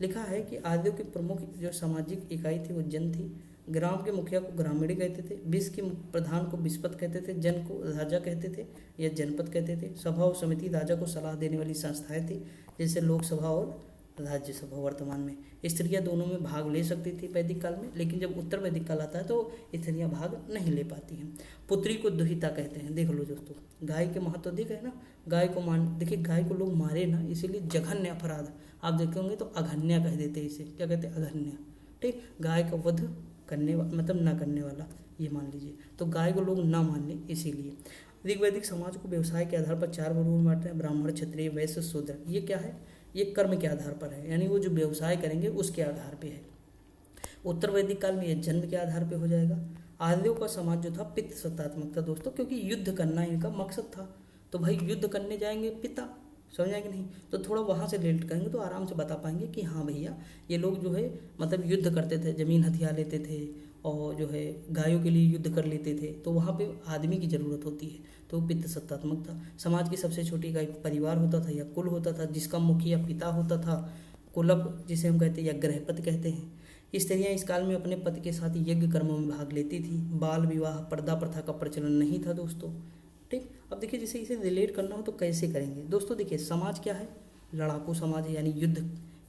लिखा है कि आर्यों की प्रमुख जो सामाजिक इकाई थी वो जन थी। ग्राम के मुखिया को ग्रामीण कहते थे, विश्व के प्रधान को विस्पत कहते थे, जन को राजा कहते थे या जनपद कहते थे। सभा और समिति राजा को सलाह देने वाली संस्थाएं थी, जैसे लोकसभा और राज्यसभा। वर्तमान में स्त्रियां दोनों में भाग ले सकती थी वैदिक काल में, लेकिन जब उत्तर वैदिक काल आता है तो स्त्रियां भाग नहीं ले पाती हैं। पुत्री को दुहिता कहते हैं। देख लो दोस्तों, गाय के महत्व अधिक है ना, गाय को देखिए गाय को लोग मारे ना, इसीलिए जघन्य अपराध आप देखे होंगे तो अघन्या कह देते हैं, इसे क्या कहते हैं, अघन्या, ठीक। गाय का वध करने मतलब ना करने वाला, ये मान लीजिए। तो गाय को लोग ना मान लें, इसीलिए। ऋग्वैदिक समाज को व्यवसाय के आधार पर 4 वर्गों में बांटते हैं, ब्राह्मण, क्षत्रिय, वैश्य, शूद्र। ये क्या है, ये कर्म के आधार पर है, यानी वो जो व्यवसाय करेंगे उसके आधार पे है। उत्तर वैदिक काल में ये जन्म के आधार पे हो जाएगा। आर्यों का समाज जो था पितृ सत्तात्मक था दोस्तों, क्योंकि युद्ध करना इनका मकसद था। तो भाई युद्ध करने जाएंगे पिता, समझा कि नहीं। तो थोड़ा वहाँ से रिलेट करेंगे तो आराम से बता पाएंगे कि हाँ भैया ये लोग जो है मतलब युद्ध करते थे, ज़मीन हथिया लेते थे और जो है गायों के लिए युद्ध कर लेते थे। तो वहाँ पे आदमी की ज़रूरत होती है, तो पितृ सत्तात्मक था। समाज की सबसे छोटी इकाई परिवार होता था या कुल होता था, जिसका मुखिया पिता होता था, कुलप जिसे हम कहते हैं या गृहपति कहते हैं। स्त्रियां इस काल में अपने पति के साथ यज्ञ कर्मों में भाग लेती थी। बाल विवाह पर्दा प्रथा का प्रचलन नहीं था दोस्तों। ठीक, अब देखिए जैसे इसे रिलेट करना हो तो कैसे करेंगे दोस्तों। देखिए समाज क्या है, लड़ाकू समाज है, यानी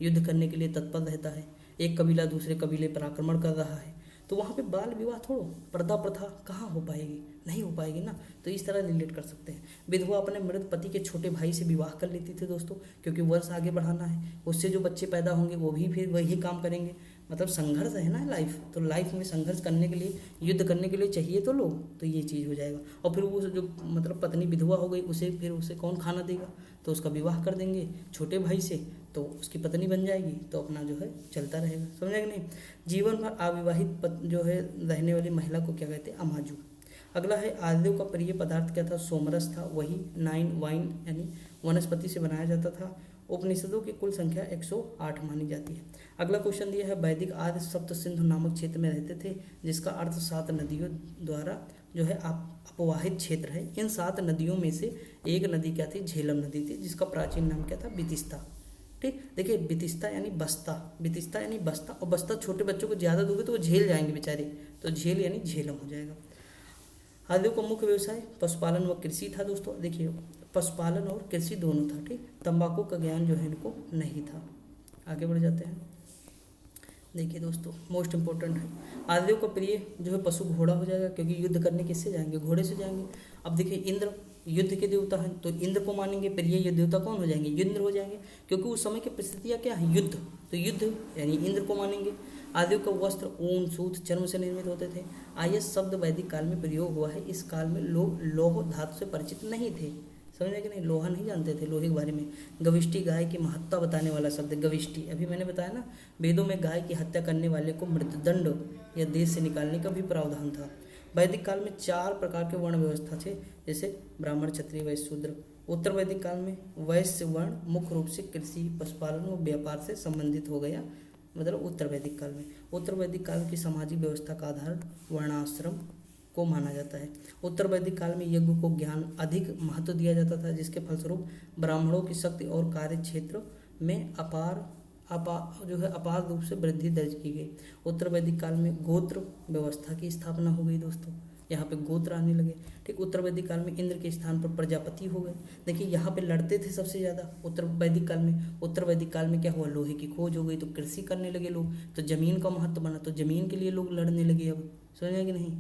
युद्ध करने के लिए तत्पर रहता है। एक कबीला दूसरे कबीले पर आक्रमण कर रहा है, तो वहाँ पे बाल विवाह थोड़ो, पर्दा प्रथा कहाँ हो पाएगी, नहीं हो पाएगी ना। तो इस तरह रिलेट कर सकते हैं। विधवा अपने मृत पति के छोटे भाई से विवाह कर लेती थी दोस्तों, क्योंकि वंश आगे बढ़ाना है, उससे जो बच्चे पैदा होंगे वो भी फिर वही काम करेंगे। मतलब संघर्ष है ना लाइफ, तो लाइफ में संघर्ष करने के लिए, युद्ध करने के लिए चाहिए तो लोग, तो ये चीज़ हो जाएगा। और फिर वो जो मतलब पत्नी विधवा हो गई, उसे कौन खाना देगा, तो उसका विवाह कर देंगे छोटे भाई से, तो उसकी पत्नी बन जाएगी, तो अपना जो है चलता रहेगा। समझा कि नहीं। जीवन भर अविवाहित जो है रहने वाली महिला को क्या कहते हैं, अमाजू। अगला है आदित्यों का प्रिय पदार्थ क्या था, सोमरस था, वही नाइन वाइन यानी वनस्पति से बनाया जाता था। उपनिषदों की कुल संख्या 108 मानी जाती है। अगला क्वेश्चन दिया है, वैदिक आदि सप्त सिंधु नामक क्षेत्र में रहते थे, जिसका अर्थ 7 नदियों द्वारा जो है अपवाहित क्षेत्र है। इन 7 नदियों में से एक नदी क्या थी, झेलम नदी थी, जिसका प्राचीन नाम क्या था, बितिस्ता। ठीक, देखिए बितिस्ता यानी बस्ता, और बस्ता छोटे बच्चों को ज़्यादा दोगे तो वो झेल जाएंगे बेचारे, तो झेल यानी झेलम हो जाएगा। आदियों का मुख्य व्यवसाय पशुपालन व कृषि था दोस्तों। देखिए पशुपालन और कृषि दोनों था। ठीक, तंबाकू का ज्ञान जो है इनको नहीं था। आगे बढ़ जाते हैं। देखिए दोस्तों मोस्ट इंपॉर्टेंट है, आदित्यों का प्रिय जो है पशु घोड़ा हो जाएगा, क्योंकि युद्ध करने किससे जाएंगे, घोड़े से जाएंगे। अब देखिए इंद्र युद्ध के देवता हैं, तो इंद्र को मानेंगे, प्रिय ये देवता कौन हो जाएंगे, इंद्र हो जाएंगे, क्योंकि उस समय की परिस्थितियाँ क्या है, युद्ध, तो युद्ध यानी इंद्र को मानेंगे। आदित्यों का वस्त्र ऊन सूत चर्म से निर्मित होते थे। आयस शब्द वैदिक काल में प्रयोग हुआ है। इस काल में लोग लौह धातु से परिचित नहीं थे, समझे कि नहीं, लोहा नहीं जानते थे, लोहे के बारे में। गविष्टि गाय की महत्ता बताने वाला शब्द गविष्टि, अभी मैंने बताया ना, वेदों में गाय की हत्या करने वाले को मृत्युदंड या देश से निकालने का भी प्रावधान था। वैदिक काल में 4 प्रकार के वर्ण व्यवस्था थे, जैसे ब्राह्मण क्षत्रिय वैश्य शूद्र। उत्तर वैदिक काल में वैश्य वर्ण मुख्य रूप से कृषि पशुपालन व व्यापार से संबंधित हो गया, मतलब उत्तर वैदिक काल में। उत्तर वैदिक काल की सामाजिक व्यवस्था का आधार वर्णाश्रम को माना जाता है। उत्तर वैदिक काल में यज्ञ को ज्ञान अधिक महत्व दिया जाता था, जिसके फलस्वरूप ब्राह्मणों की शक्ति और कार्य क्षेत्र में अपार रूप से वृद्धि दर्ज की गई। उत्तर वैदिक काल में गोत्र व्यवस्था की स्थापना हो गई दोस्तों, यहाँ पे गोत्र आने लगे। ठीक, उत्तर वैदिक काल में इंद्र के स्थान पर प्रजापति हो गए। देखिए यहाँ पे लड़ते थे सबसे ज़्यादा उत्तर वैदिक काल में। उत्तर वैदिक काल में क्या हुआ, लोहे की खोज हो गई, तो कृषि करने लगे लोग, तो जमीन का महत्व बना, तो जमीन के लिए लोग लड़ने लगे। अब समझे कि नहीं।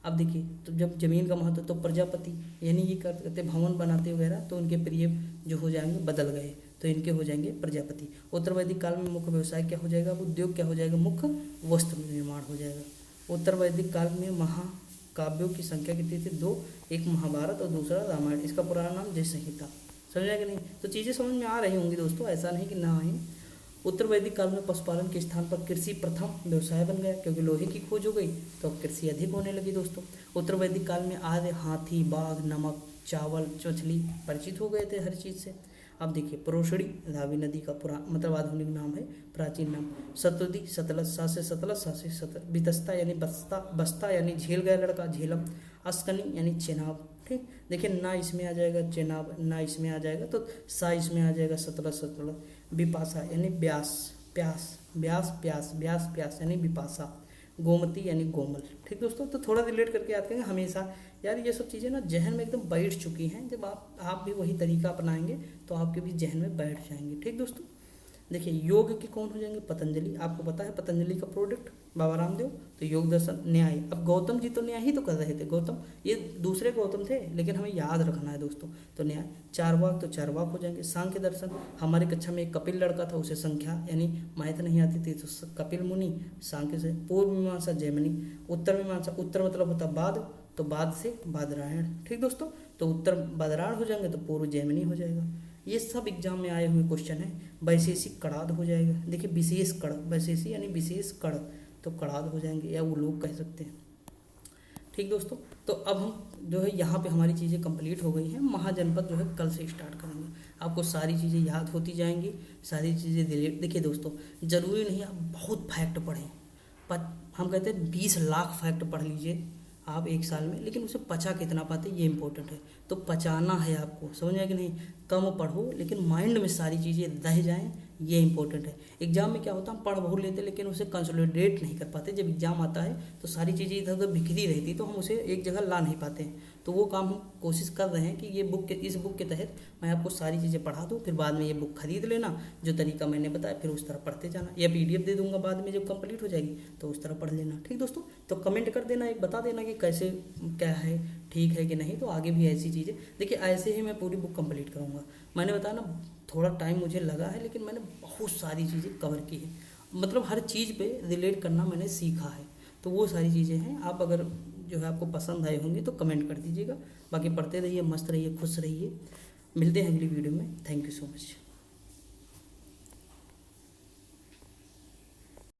अब देखिए तो जब जमीन का महत्व, तो प्रजापति यानी ये करते भवन बनाते वगैरह, तो उनके प्रिय जो हो जाएंगे बदल गए, तो इनके हो जाएंगे प्रजापति। उत्तर वैदिक काल में मुख्य व्यवसाय क्या हो जाएगा, उद्योग क्या हो जाएगा, मुख्य वस्त्र निर्माण हो जाएगा। उत्तर वैदिक काल में महाकाव्यों की संख्या कितनी थी, 2, एक महाभारत और दूसरा रामायण, इसका पुराना नाम जय संहिता। समझा कि नहीं। तो चीज़ें समझ में आ रही होंगी दोस्तों, ऐसा नहीं कि ना आए। उत्तर वैदिक काल में पशुपालन के स्थान पर कृषि प्रथम व्यवसाय बन गया, क्योंकि लोहे की खोज हो गई, तो अब कृषि अधिक होने लगी दोस्तों। उत्तर वैदिक काल में आदि हाथी बाघ नमक चावल मछली परिचित हो गए थे हर चीज़ से। अब देखिए प्रोषणी रावी नदी का मतलब आधुनिक नाम है, प्राचीन नाम सतुदी, सतलज, सा से सतलज, बितस्ता यानी बस्ता यानी झेल गया लड़का, झेलम। अस्कनी यानी चेनाब। ठीक, देखिए ना इसमें आ जाएगा चेनाब, ना इसमें आ जाएगा, तो सा इसमें आ जाएगा सतलज। बिपाशा यानी प्यास यानी बिपाशा। गोमती यानी गोमल। ठीक दोस्तों, तो थोड़ा रिलेट करके याद करेंगे हमेशा। यार ये सब चीज़ें ना जहन में एकदम बैठ चुकी हैं, जब आप भी वही तरीका अपनाएंगे तो आपके भी जहन में बैठ जाएंगे। ठीक दोस्तों, देखिए योग के कौन हो जाएंगे, पतंजलि। आपको पता है पतंजलि का प्रोडक्ट बाबा रामदेव, तो योग दर्शन न्याय। अब गौतम जी तो न्याय ही तो कर रहे थे, गौतम ये दूसरे गौतम थे, लेकिन हमें याद रखना है दोस्तों। तो न्याय। चारवाक, तो चारवाक हो जाएंगे। सांख्य दर्शन, हमारे कक्षा में एक कपिल लड़का था, उसे संख्या यानी मैथ नहीं आती थी, तो कपिल मुनि सांख्य से। पूर्व मीमांसा जैमिनी। उत्तर मीमांसा, उत्तर मतलब होता बाद, तो बाद से बादरायण। ठीक दोस्तों, तो उत्तर बादरायण हो जाएंगे, तो पूर्व जैमिनी हो जाएगा। ये सब एग्जाम में आए हुए क्वेश्चन है। वैशेषिक कड़ाद हो जाएगा। देखिए विशेष कड़, वैशेषी यानी विशेष कड़, तो कड़ाद हो जाएंगे, या वो लोग कह सकते हैं। ठीक दोस्तों, तो अब हम जो है यहाँ पे हमारी चीज़ें कंप्लीट हो गई हैं। महाजनपद जो है कल से स्टार्ट करेंगे। आपको सारी चीज़ें याद होती जाएंगी, सारी चीज़ें देखिए दोस्तों, ज़रूरी नहीं आप बहुत फैक्ट पढ़ें, हम कहते हैं 20 लाख फैक्ट पढ़ लीजिए आप एक साल में, लेकिन उसे पचा कितना पाते ये इंपॉर्टेंट है। तो पचाना है आपको, समझ में कि नहीं, कम पढ़ो लेकिन माइंड में सारी चीज़ें रह जाएं, ये इंपॉर्टेंट है। एग्जाम में क्या होता है, हम पढ़ बहुत लेते लेकिन उसे कंसोलिडेट नहीं कर पाते। जब एग्जाम आता है तो सारी चीज़ें इधर उधर बिखरी रहती, तो हम उसे एक जगह ला नहीं पाते हैं। तो वो काम हम कोशिश कर रहे हैं कि इस बुक के तहत मैं आपको सारी चीज़ें पढ़ा दूँ, फिर बाद में ये बुक खरीद लेना, जो तरीका मैंने बताया फिर उस तरह पढ़ते जाना, या PDF दे दूंगा बाद में जब कंप्लीट हो जाएगी तो उस तरह पढ़ लेना। ठीक दोस्तों, तो कमेंट कर देना, एक बता देना कि कैसे क्या है, ठीक है कि नहीं। तो आगे भी ऐसी चीज़ें देखिए, ऐसे ही मैं पूरी बुक कंप्लीट करूँगा। मैंने बताया ना थोड़ा टाइम मुझे लगा है, लेकिन मैंने बहुत सारी चीज़ें कवर की है, मतलब हर चीज़ पे रिलेट करना मैंने सीखा है। तो वो सारी चीज़ें हैं, आप अगर जो है आपको पसंद आए होंगे तो कमेंट कर दीजिएगा। बाकी पढ़ते रहिए, मस्त रहिए, खुश रहिए। मिलते हैं अगली वीडियो में। Thank you so much.